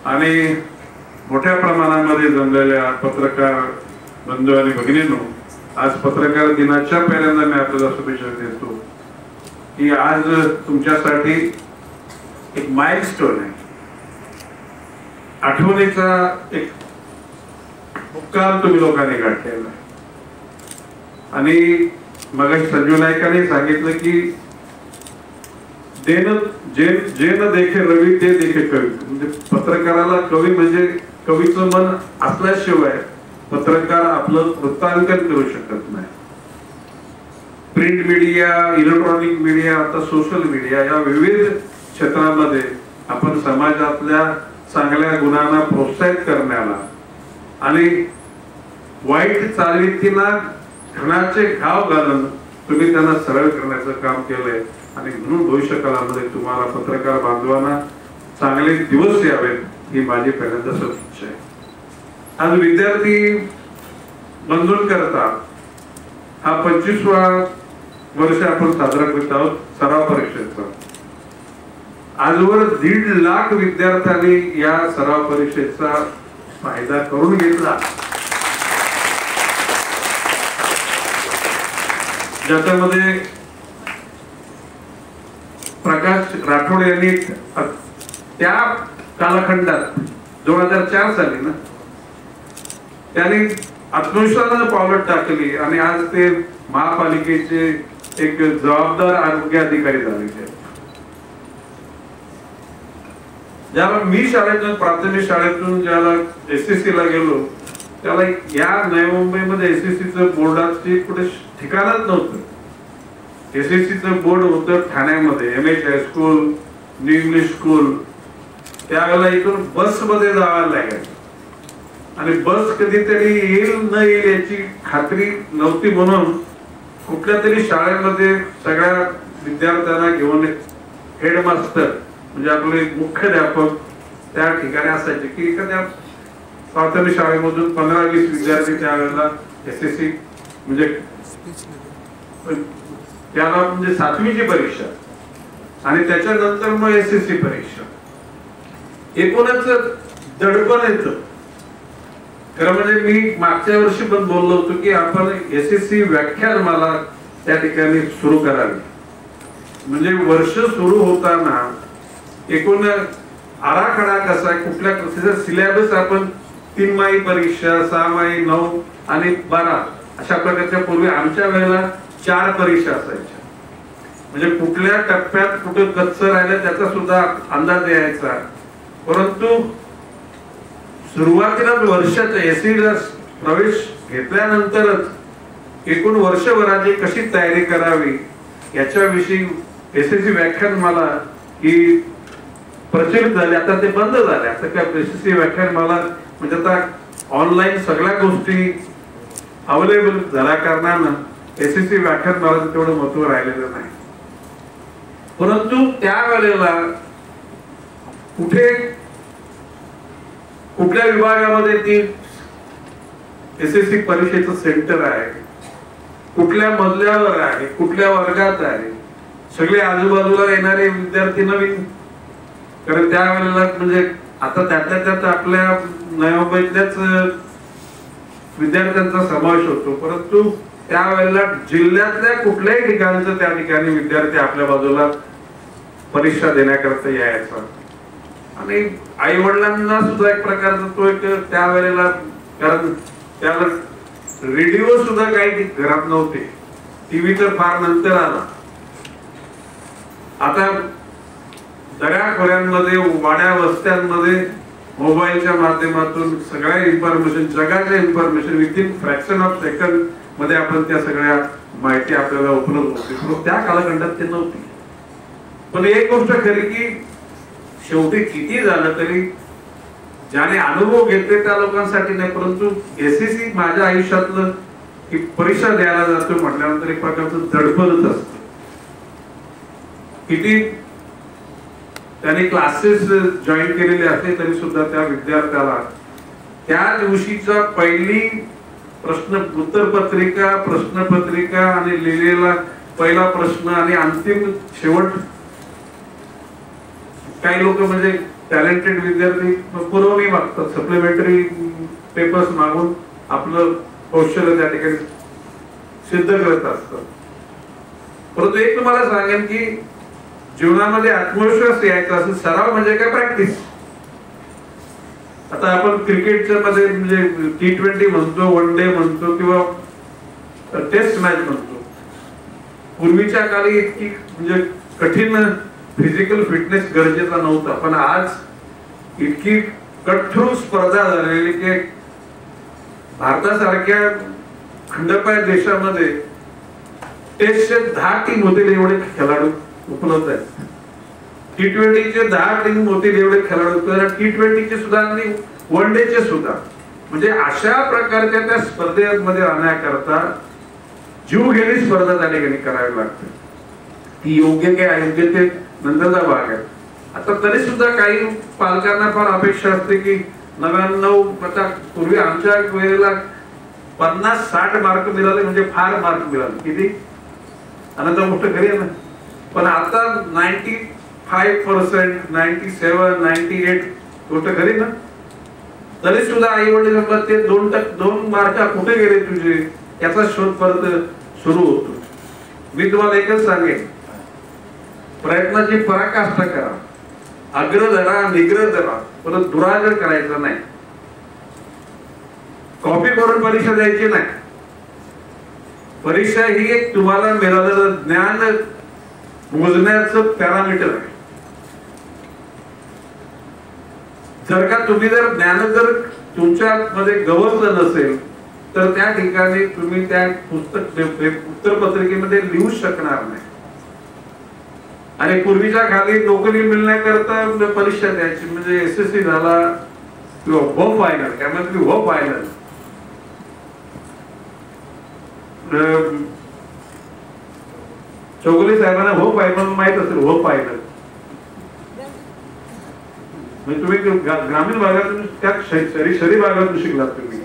आणि मोठ्या प्रमाणामध्ये जमलेल्या पत्रकार बंधू आणि भगिनींनो, आज पत्रकार दिनाच्या पहिल्यांदा मी आपल्याला शुभेच्छा देतो की आज तुमच्यासाठी एक माइलस्टोन आहे, आठवणीचा एक मुक्काम तुम्ही लोकांनी गाठलेला आणि मगाशी संजीव नाईकांनी सांगितलं की जे न देखे रवी ते देखे कवी. म्हणजे पत्रकाराला कवी म्हणजे कवीचं मन असल्याशिवाय पत्रकार आपलं वृत्तांकन करू शकत नाही. प्रिंट मीडिया, इलेक्ट्रॉनिक मीडिया, आता सोशल मीडिया या विविध क्षेत्रामध्ये आपण समाजातल्या चांगल्या गुणांना प्रोत्साहित करण्याला आणि वाईट चालवृत्तींना घणाचे घाव घालून तुम्ही त्यांना सरळ करण्याचं काम केलंय आणि म्हणून भविष्य काळामध्ये तुम्हाला पत्रकार बांधवांना चांगले दिवस यावेत ही माझी पहिल्यांदा सदिच्छा आहे. आज विद्यार्थी बंधून करता हा 25वा वर्ष आपण साजरा करत आहोत सराव परीक्षेचा. आजवर 1.5 लाख विद्यार्थ्यांनी या सराव परीक्षेचा फायदा करून घेतला. ज्याच्यामध्ये प्रकाश राठोड यांनी त्या कालखंडात 2004 साली ना त्यांनी आत्मविश्वासानं पावलं टाकली आणि आज ते महापालिकेचे एक जबाबदार आरोग्य अधिकारी झाले. ज्याला मी शाळेतून प्राथमिक शाळेतून ज्याला SSC ला गेलो त्याला या नवी मुंबईमध्ये SSC चं बोर्डाचे कुठे ठिकाणच नव्हतं. SSC चं बोर्ड होतं ठाण्यामध्ये MH high school, new English school. त्यावेळेला इथून बस मध्ये जावं लागायचं आणि बस कधीतरी येईल न येईल याची खात्री नव्हती म्हणून कुठल्या तरी शाळेमध्ये सगळ्या विद्यार्थ्यांना घेऊन हेडमास्टर म्हणजे आपले मुख्याध्यापक त्या ठिकाणी असायचे की एखाद्या प्राथमिक शाळेमधून 15-20 विद्यार्थी त्यावेळेला SSC म्हणजे त्याला म्हणजे 7वीची परीक्षा आणि त्याच्यानंतर मग SSC परीक्षा एकूणच दडपण येतं. खरं म्हणजे मी मागच्या वर्षी पण बोललो होतो की आपण SSC व्याख्यान मला त्या ठिकाणी सुरू करावी. म्हणजे वर्ष सुरू होताना एकूण आराखडा कसा आहे कुठल्या सिलेबस आपण 3 माही परीक्षा 6 माही 9 आणि 12 अशा प्रकारच्या पूर्वी आमच्या वेळेला 4 परीक्षा असायच्या. म्हणजे कुठल्या टप्प्यात कुठे कच्चं राहिलं त्याचा सुद्धा अंदाज यायचा. परंतु सुरुवातीला वर्षाच्या SSC ला प्रवेश घेतल्यानंतरच एकूण वर्षभराची कशी तयारी करावी याच्याविषयी SSC व्याख्यान मला की प्रचलित झाले. आता ते बंद झाले. आता काय SSC व्याख्यान मला म्हणजे आता ऑनलाईन सगळ्या गोष्टी अवेलेबल झाल्या कारणानं SSC व्याख्यान मला तेवढं महत्व राहिलेलं नाही. परंतु त्यावेळेला कुठल्या विभागामध्ये ती SSC परीक्षेचं सेंटर आहे, कुठल्या मजल्यावर आहे, कुठल्या वर्गात आहे, सगळे आजूबाजूला येणारे विद्यार्थी नवीन. कारण त्यावेळेला म्हणजे आता त्यात आपल्या नवी मुंबईतल्याच विद्यार्थ्यांचा समावेश होतो. परंतु त्यावेळेला जिल्ह्यातल्या कुठल्याही ठिकाणचं त्या ठिकाणी विद्यार्थी आपल्या बाजूला परीक्षा देण्याकरता यायचा. आणि आई वडिलांना सुद्धा एक प्रकारचा तो एक त्यावेळेला कारण त्याला रेडिओ सुद्धा काही घरात नव्हते. TV तर फार नंतर आला. आता दऱ्याखोऱ्यांमध्ये वाड्या वस्त्यांमध्ये मोबाईलच्या माध्यमातून सगळ्या इन्फॉर्मेशन जगाच्या information within fraction of second मध्ये आपण त्या सगळ्या माहिती आपल्याला उपलब्ध होती. त्या कालखंडात ते नव्हती. पण एक गोष्ट खरी की शेवटी किती झालं तरी ज्याने अनुभव घेतले त्या लोकांसाठी नाही. परंतु SSC माझ्या आयुष्यातलं की परीक्षा द्यायला जातो म्हटल्यानंतर एक प्रकारचं दडपणच असतं. किती त्याने क्लासेस जॉईन केलेले असले तरी सुद्धा त्या विद्यार्थ्याला त्या दिवशीचा पहिली उत्तरपत्रिका प्रश्नपत्रिका आणि लिहिलेला पहिला प्रश्न आणि अंतिम शेवट काही लोक म्हणजे टॅलेंटेड विद्यार्थी पुरवणी मागतात, सप्लिमेंटरी पेपर्स मागून आपलं कौशल्य त्या ठिकाणी सिद्ध करत असतात. परंतु एक तुम्हाला सांगेन की जीवनामध्ये आत्मविश्वास यायचा असेल सराव म्हणजे काय प्रॅक्टिस. आता आपण क्रिकेटच्या मध्ये म्हणजे T20 म्हणतो, वन डे म्हणतो किंवा टेस्ट मॅच म्हणतो. पूर्वीच्या काळी इतकी म्हणजे कठीण फिजिकल फिटनेस गरजेचा नव्हता. पण आज इतकी कठोर स्पर्धा झालेली की भारतासारख्या खंडपाय देशामध्ये टेस्टचे 10 टीम होतील एवढे खेळाडू उपलब्ध आहेत. T20चे 10 टीम होतील एवढे खेळाडू उपलब्ध. T20चे सुद्धा आणि वन डे चे सुद्धा. म्हणजे अशा प्रकारच्या त्या स्पर्धेमध्ये राहण्याकरता जीव घेणी स्पर्धा त्या ठिकाणी करावी लागते. ती योग्य काय अयोग्य ते नंतरचा भाग आहे. आता तरी सुद्धा काही पालकांना फार अपेक्षा असते की 99, आता पूर्वी आमच्या वेळेला 50-60 मार्क मिळाले म्हणजे फार मार्क मिळाले, किती अनंत गोष्ट खरी आहे ना. पण आता 95%, 97, 98 गोष्ट खरी ना. तरी सुद्धा आई वडील ते 2 मार्क कुठे गेले तुझे याचा शोध परत सुरू होतो. मी तुम्हाला एकच सांगेन, प्रयत्नाची पराकाष्ठा करा, अग्र धरा, निग्रह धरा, परत दुराग्रह करायचा नाही. कॉपी करून परीक्षा द्यायची नाही. परीक्षा ही एक तुम्हाला मिळालेलं ज्ञान मोजण्याचं पॅरामीटर आहे. जर का तुम्ही ज्ञान जर तुमच्या मध्ये गवसलं नसेल तर त्या ठिकाणी तुम्ही त्या उत्तर पत्रिकेमध्ये लिहू शकणार नाही. आणि पूर्वीच्या खाली नोकरी मिळण्याकरता परीक्षा द्यायची, म्हणजे SSC झाला किंवा हो फायनल, काय म्हणते हो फायनल. चौगुले साहेबांना हो फायनल माहित असेल, हो फायनल म्हणजे तुम्ही ग्रामीण भागातून त्या शहरी भागातून शिकलात तुम्ही,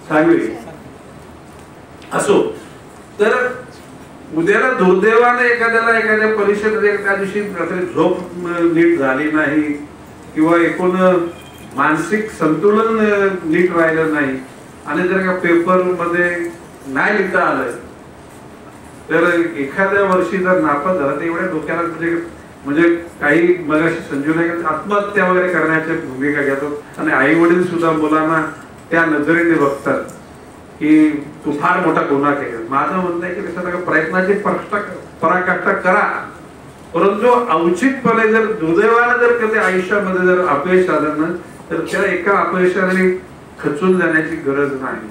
सांगली असो. तर उद्याला दुर्दैवाने एखाद्या परीक्षेमध्ये एका दिवशी झोप नीट झाली नाही किंवा एकूण मानसिक संतुलन नीट राहिलं नाही आणि जर का पेपर मध्ये नाही लिहिता आलं तर एखाद्या वर्षी जर नापास झाला तर एवढ्या डोक्याला म्हणजे काही मगाशी संजू नाईक आत्महत्या वगैरे करण्याची भूमिका घेतो. आणि आई वडील सुद्धा मुलांना त्या नजरेने बघतात की तू फार मोठा गुन्हा केला. माझं म्हणणं आहे की त्याच्या प्रयत्नाची पराकाष्ठा करा, परंतु औचितपणे जर दुर्दैवाने जर कधी आयुष्यामध्ये जर अपयश आलं ना तर त्या एका अपयशाने खचून जाण्याची गरज नाही.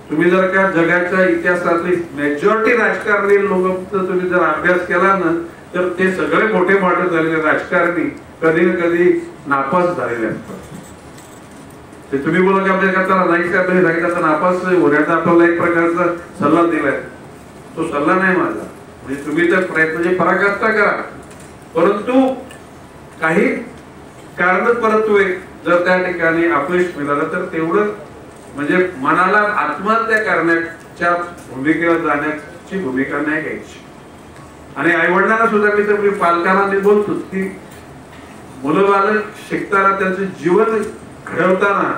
तुम्ही जर का जगाच्या इतिहासातली मेजॉरिटी राजकारणी लोक तुम्ही जर अभ्यास केला ना तर ते सगळे मोठे झालेले राजकारणी कधी ना कधी नापास झालेले असतात. ते तुम्ही बोला की आपल्या त्याला नाही का तुम्ही सांगितलं नापास होण्याचा आपल्याला एक प्रकारचा सल्ला दिलाय, तो सल्ला नाही माझा. म्हणजे तुम्ही तर प्रयत्नाची पराकाष्ठा करा, परंतु काही कारण परंतु जर त्या ठिकाणी अपयश मिळालं तर तेवढं म्हणजे मनाला आत्महत्या करण्याच्या भूमिकेला जाण्याची भूमिका नाही घ्यायची. आणि आई वडिलांना सुद्धा मी पालकांना मी बोलतो की मुलं बालक शिकताना त्यांचं जीवन घडवताना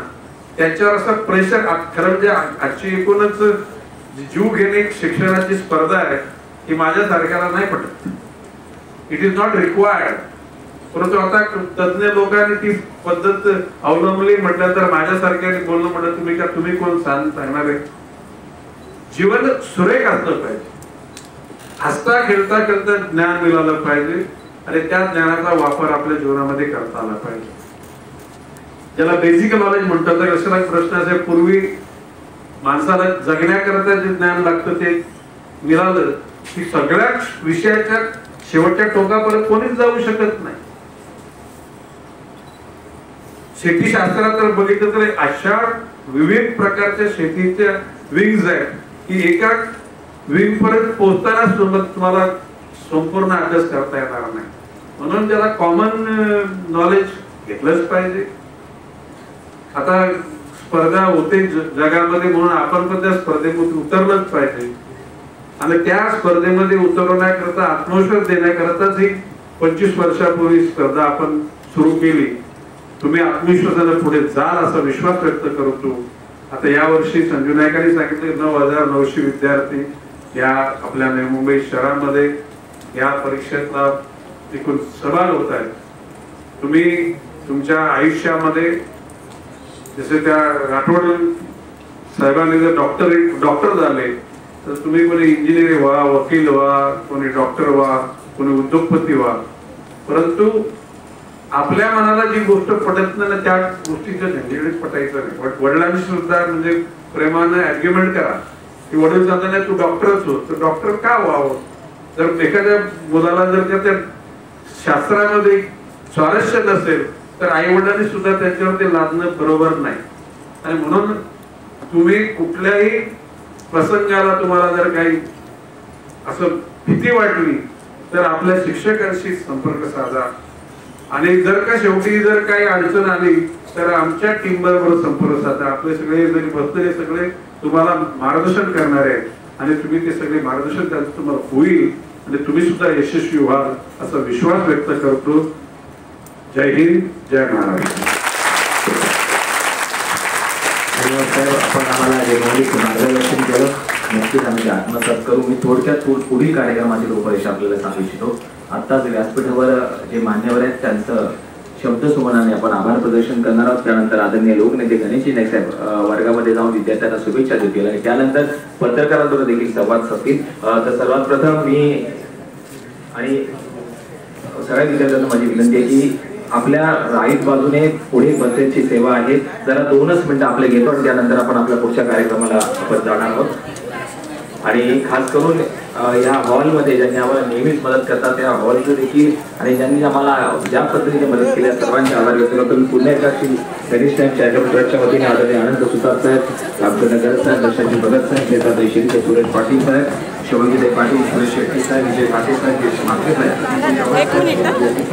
त्याच्यावर असं प्रेशर खरं म्हणजे आजची एकूणच जीव घेणे शिक्षणाची स्पर्धा आहे की माझ्या सारख्याला नाही पटत. It is not required. परंतु आता तज्ञ लोकांनी ती पद्धत अवलंबली म्हटलं तर माझ्यासारख्याने बोलणं म्हटलं तुम्ही कोण सांगणार आहे. जीवन सुरेख असलं पाहिजे, हसता खेळता ज्ञान मिळालं पाहिजे आणि त्या ज्ञानाचा वापर आपल्या जीवनामध्ये करता आला पाहिजे. ज्याला बेसिक नॉलेज म्हणतात. तर असा एक प्रश्न असे, पूर्वी माणसाला जगण्याकरता जे ज्ञान लागतं ते मिळालं की सगळ्या विषयाच्या शेवटच्या टोकापर्यंत कोणीच जाऊ शकत नाही. शेतीशास्त्रात तर बघितलं तर अशा विविध प्रकारच्या शेतीच्या विंग्स आहेत की एका विंग पर्यंत पोहोचताना तुम्हाला संपूर्ण अभ्यास करता येणार नाही. म्हणून त्याला कॉमन नॉलेज घेतलंच पाहिजे. आता स्पर्धा होते जगामध्ये म्हणून आपण पण त्या स्पर्धेमध्ये उतरलंच पाहिजे. आणि त्या स्पर्धेमध्ये उतरवण्याकरता आत्मविश्वास देण्याकरताच ही 25 वर्षापूर्वी स्पर्धा आपण सुरू केली. तुम्ही आत्मविश्वासाने पुढे जाल असा विश्वास व्यक्त करतो. आता या वर्षी संजू नाईकांनी सांगितले 9,900 विद्यार्थी या आपल्या नवी मुंबई शहरामध्ये या परीक्षेला एकूण सहभाग होत आहेत. तुम्ही तुमच्या आयुष्यामध्ये जसे त्या राठोड साहेबांनी जर डॉक्टर झाले तर तुम्ही कोणी इंजिनियर व्हा, वकील व्हा, कोणी डॉक्टर व्हा, कोणी उद्योगपती व्हा. परंतु आपल्या मनाला जी गोष्ट पटत नाही त्या गोष्टीच्या झंझेडीत पटायचं नाही. वडिलांनी सुद्धा म्हणजे प्रेमाने आर्ग्युमेंट करा की वडील सांगताना तू डॉक्टरच हो, तर डॉक्टर का व्हावं. जर एखाद्या मुलाला जर त्या शास्त्रामध्ये स्वारस्य नसेल तर आई वडिलांनी सुद्धा त्याच्यावर ते लादणं बरोबर नाही. आणि म्हणून तुम्ही कुठल्याही प्रसंगाला तुम्हाला जर काही असं भीती वाटली तर आपल्या शिक्षकांशी संपर्क साधा आणि जर का शेवटी जर काही अडचण आली तर आमच्या टीम बरोबर संपर्क साधा. आपले सगळे जरी बसलेले सगळे तुम्हाला मार्गदर्शन करणार आहेत आणि तुम्ही ते सगळे मार्गदर्शन त्यांचं तुम्हाला होईल आणि तुम्ही सुद्धा यशस्वी व्हाल असा विश्वास व्यक्त करतो. जय हिंद, जय महाराष्ट्र. आपण आम्हाला जे मौलिक मार्गदर्शन केलं नक्कीच आम्ही आत्मसात करू. मी थोडक्यात पुढील कार्यक्रमाची रूपरेषा आपल्याला सांगू इच्छितो. आत्ताच व्यासपीठावर जे मान्यवर आहेत त्यांचं शब्दसुमनाने आपण आभार प्रदर्शन करणार आहोत. त्यानंतर आदरणीय लोकनेते गणेशजी नाईक साहेब वर्गामध्ये जाऊन विद्यार्थ्यांना शुभेच्छा देतील आणि त्यानंतर पत्रकारांबरोबर देखील संवाद साधतील. तर सर्वात प्रथम मी आणि सगळ्या विद्यार्थ्यांना माझी विनंती आहे की आपल्या राईट बाजूने पुढे बसेसची सेवा आहे. जरा 2च मिनिटं आपले घेतो आणि त्यानंतर आपण आपल्या पुढच्या कार्यक्रमाला आपण जाणार आहोत. आणि खास करून या हॉलमध्ये ज्यांनी आम्हाला नेहमीच मदत करतात त्या हॉलचं देखील आणि ज्यांनी आम्हाला ज्या पद्धतीने मदत केली सर्वांचे आभार व्यक्त करतो. मी पुन्हा एकदा गणेश टाइम चॅरिटेबल ट्रस्टच्या वतीने आदरणीय आनंद सुतार साहेब, डॉक्टर नगर साहेब, दशाजी भगत साहेब, नेता शिंदे, सुरेश पाटील साहेब, शोभगीताई पाटील, सुरेश शेट्टी साहेब, विजय घाटे साहेब, गिरीश मात्रे साहेब,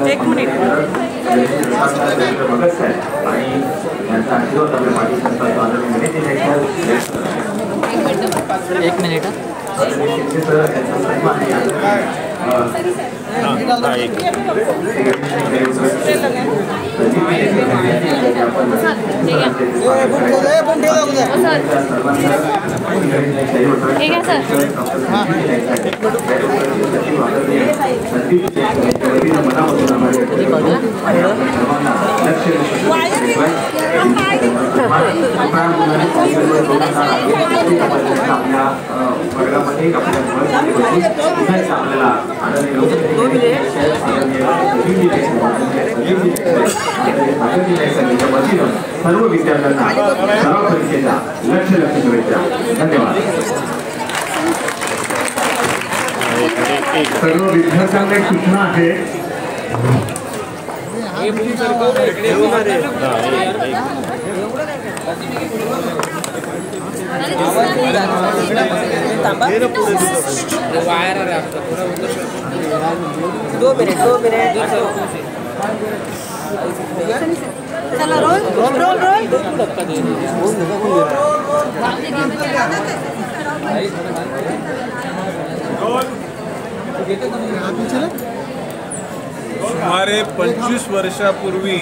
एक मिनिट भगत साहेब आणि यांचा आशीर्वाद आपल्या पाटील संस्थाचा आदरणीय गणेश नाईक साहेब, एक मिनिट सर्व विद्यार्थ्यांना सराव परीक्षेचा लक्ष शुभेच्छा. धन्यवाद. सर्व विद्यार्थ्यांना एक सूचना आहे. चला रोल रोल रोल रोल सुमारे 25 वर्षापूर्वी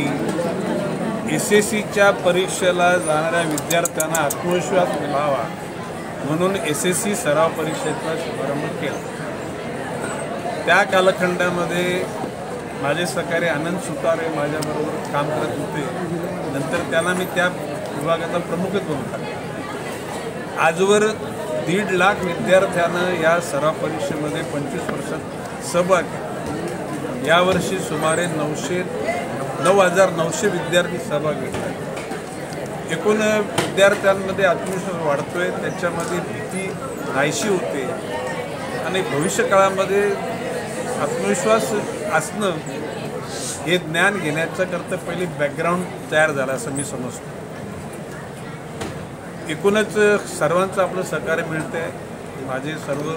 SSCच्या परीक्षेला जाणाऱ्या विद्यार्थ्यांना आत्मविश्वास मिळावा म्हणून SSC सराव परीक्षेचा शुभारंभ केला. त्या कालखंडामध्ये माझे सहकारी आनंद सुतारे माझ्याबरोबर काम करत होते. नंतर त्यांना मी त्या विभागाचा प्रमुखच बनवून टाकला. आजवर 1.5 लाख विद्यार्थ्यांना या सराव परीक्षेमध्ये 25 वर्षात सहभाग घेतला. यावर्षी सुमारे 9,900 विद्यार्थी सहभाग घेतला. एकूण विद्यार्थ्यांमध्ये आत्मविश्वास वाढतोय, त्याच्यामध्ये भीती नाहीशी होते आणि भविष्यकाळामध्ये आत्मविश्वास असणं हे ज्ञान घेण्याचं करता पहिली बॅकग्राऊंड तयार झालं असं मी समजतो. एकूणच सर्वांचं आपलं सहकार्य मिळतं आहे. माझे सर्व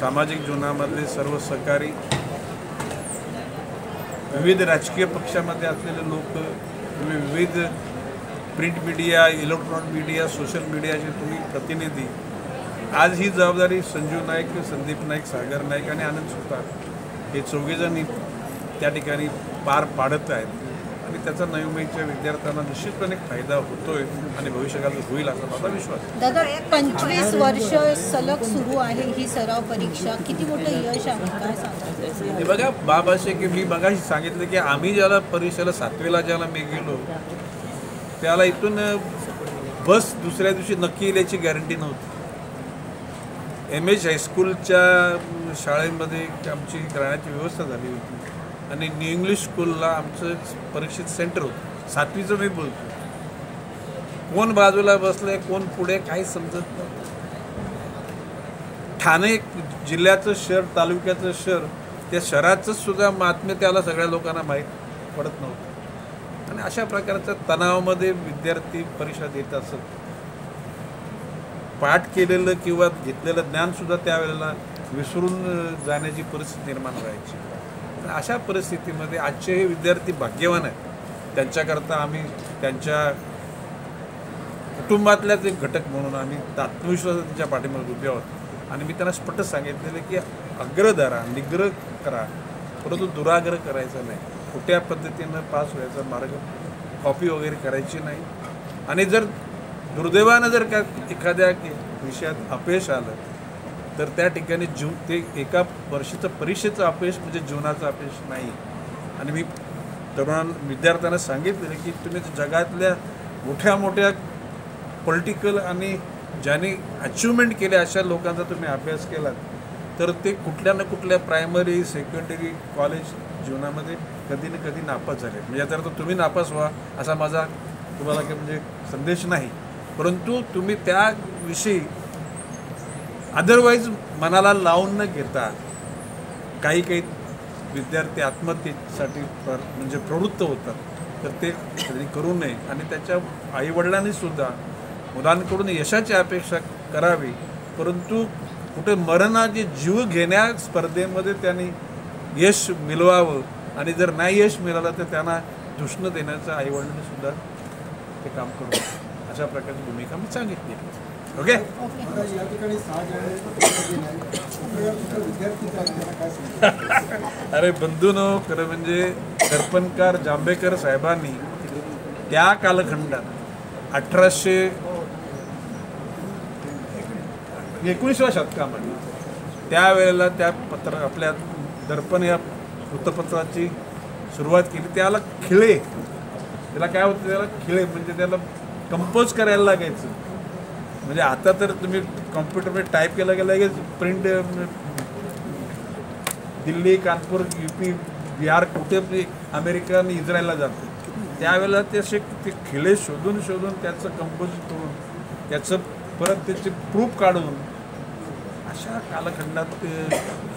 सामाजिक जीवनामधले सर्व सहकारी, विविध राजकीय पक्षामध्ये असलेले लोक, विविध print media, electronic media, social मीडियाचे तुम्ही प्रतिनिधी, आज ही जबाबदारी संजीव नाईक, संदीप नाईक, सागर नाईक आणि आनंद सुतार हे चौघेजण त्या ठिकाणी पार पाडत आहेत आणि त्याचा नवी मुंबईच्या विद्यार्थ्यांना निश्चितपणे फायदा होतोय आणि भविष्यकाळात होईल असा माझा विश्वास. दादा 25 वर्ष सलग सुरू आहे ही सराव परीक्षा, किती मोठं यश आहे, काय सांगायचं? हे बघा बाबाशे की मी मगाशी सांगितलं की आम्ही ज्याला परीक्षेला 7वीला ज्याला मी गेलो त्याला इथून बस दुसऱ्या दिवशी नक्की येईल याची गॅरंटी नव्हती. MS हायस्कूलच्या शाळेमध्ये आमची राहण्याची व्यवस्था झाली होती आणि न्यू इंग्लिश स्कूलला आमचं परीक्षेत सेंटर होतं. 7वीचं मी बोलतो. कोण बाजूला बसलंय कोण पुढे काही समजत नव्हतं. ठाणे जिल्ह्याचं शहर, तालुक्याचं शहर, त्या शहराचंच सुद्धा महात्म्य त्याला सगळ्या लोकांना माहीत पडत नव्हतं आणि अशा प्रकारच्या तणावामध्ये विद्यार्थी परीक्षा देत असत. पाठ केलेलं किंवा घेतलेलं ज्ञानसुद्धा त्यावेळेला विसरून जाण्याची परिस्थिती निर्माण व्हायची. अशा परिस्थितीमध्ये आजचे हे विद्यार्थी भाग्यवान आहेत. त्यांच्याकरता आम्ही त्यांच्या कुटुंबातल्याच एक घटक म्हणून आम्ही आत्मविश्वासात त्यांच्या पाठीमागे उभे आहोत. आणि मी त्यांना स्पष्ट सांगितलेलं की अग्र धरा, निग्रह करा, परंतु दुराग्रह करायचा नाही. खोट्या पद्धतीनं पास व्हायचा मार्ग कॉपी वगैरे करायची नाही. आणि जर दुर्दैवानं जर का एखाद्या विषयात अपयश आलं तर त्या ठिकाणी ते एका वर्षाचं परीक्षेचं अपयश म्हणजे जीवनाचं अपयश नाही. आणि मी विद्यार्थ्यांना सांगितलं की तुम्ही जगातल्या मोठ्या मोठ्या पॉलिटिकल आणि ज्यांनी अचिव्हमेंट केले अशा लोकांचा तुम्ही अभ्यास केलात तर ते कुठल्या ना कुठल्या प्रायमरी सेकंडरी कॉलेज जीवनामध्ये कधी ना कधी नापास झाले. म्हणजे याचा अर्थ तुम्ही नापास व्हा असा माझा तुम्हाला काही म्हणजे संदेश नाही, परंतु तुम्ही त्याविषयी अदरवाईज मनाला लावून न घेता काही काही विद्यार्थी आत्महत्येसाठी म्हणजे प्रवृत्त होतात तर ते करू नये. आणि त्याच्या आईवडिलांनी सुद्धा मुलांकडून यशाची अपेक्षा करावी, परंतु कुठे मरणाचे जीव घेण्या स्पर्धेमध्ये त्यांनी यश मिळवावं. आणि जर नाही यश मिळालं तर त्यांना दुष्ण देण्याचं आईवडिलांनी सुद्धा ते काम करू अशा प्रकारची भूमिका मी सांगितली. ओके. अरे बंधूनो, खरं म्हणजे दर्पणकार जांभेकर साहेबांनी त्या कालखंडात 19व्या शतकामध्ये त्यावेळेला त्या आपल्या दर्पण या वृत्तपत्राची सुरुवात केली. त्याला खिळे, त्याला काय होतं, त्याला खिळे म्हणजे त्याला कंपोज करायला लागायचं. म्हणजे आता तर तुम्ही कॉम्प्युटरमध्ये टाईप केला गेला की प्रिंट दिल्ली, कानपूर, UP, बिहार, कुठे अमेरिका आणि इस्रायलला जातं. त्यावेळेला ते असे ते खिळे शोधून त्याचं कंपोज करून त्याचं परत त्याचे प्रूफ काढून अशा कालखंडात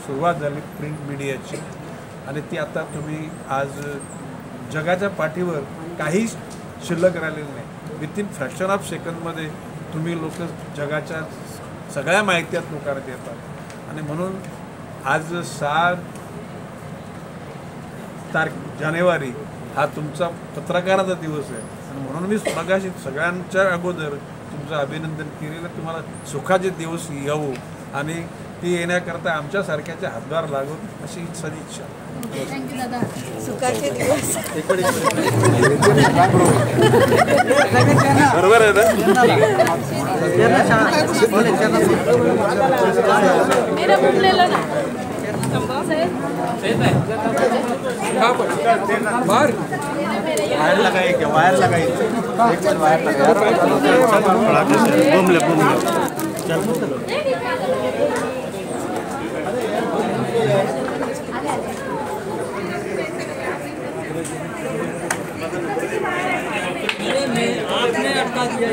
सुरुवात झाली प्रिंट मीडियाची. आणि ती आता तुम्ही आज जगाच्या पाठीवर काही शिल्लक राहिलेलं नाही. विथिन फ्रॅक्शन ऑफ सेकंदमध्ये तुम्ही लोक जगाच्या सगळ्या माहित्यात लोकांना देतात. आणि म्हणून आज 7 जानेवारी हा तुमचा पत्रकाराचा दिवस आहे. आणि म्हणून मी मगाशी सगळ्यांच्या अगोदर तुमचं अभिनंदन केलेलं. तुम्हाला सुखाचे दिवस येऊ आणि ती येण्याकरता आमच्यासारख्याचे हातभार लागून अशी सदिच्छा. थँक्यू दादा. सुखाचे दिवस. बरोबर आहे ना. वायर लगाएंगे, वायर लगाएंगे, वायर आपने अटका दिया.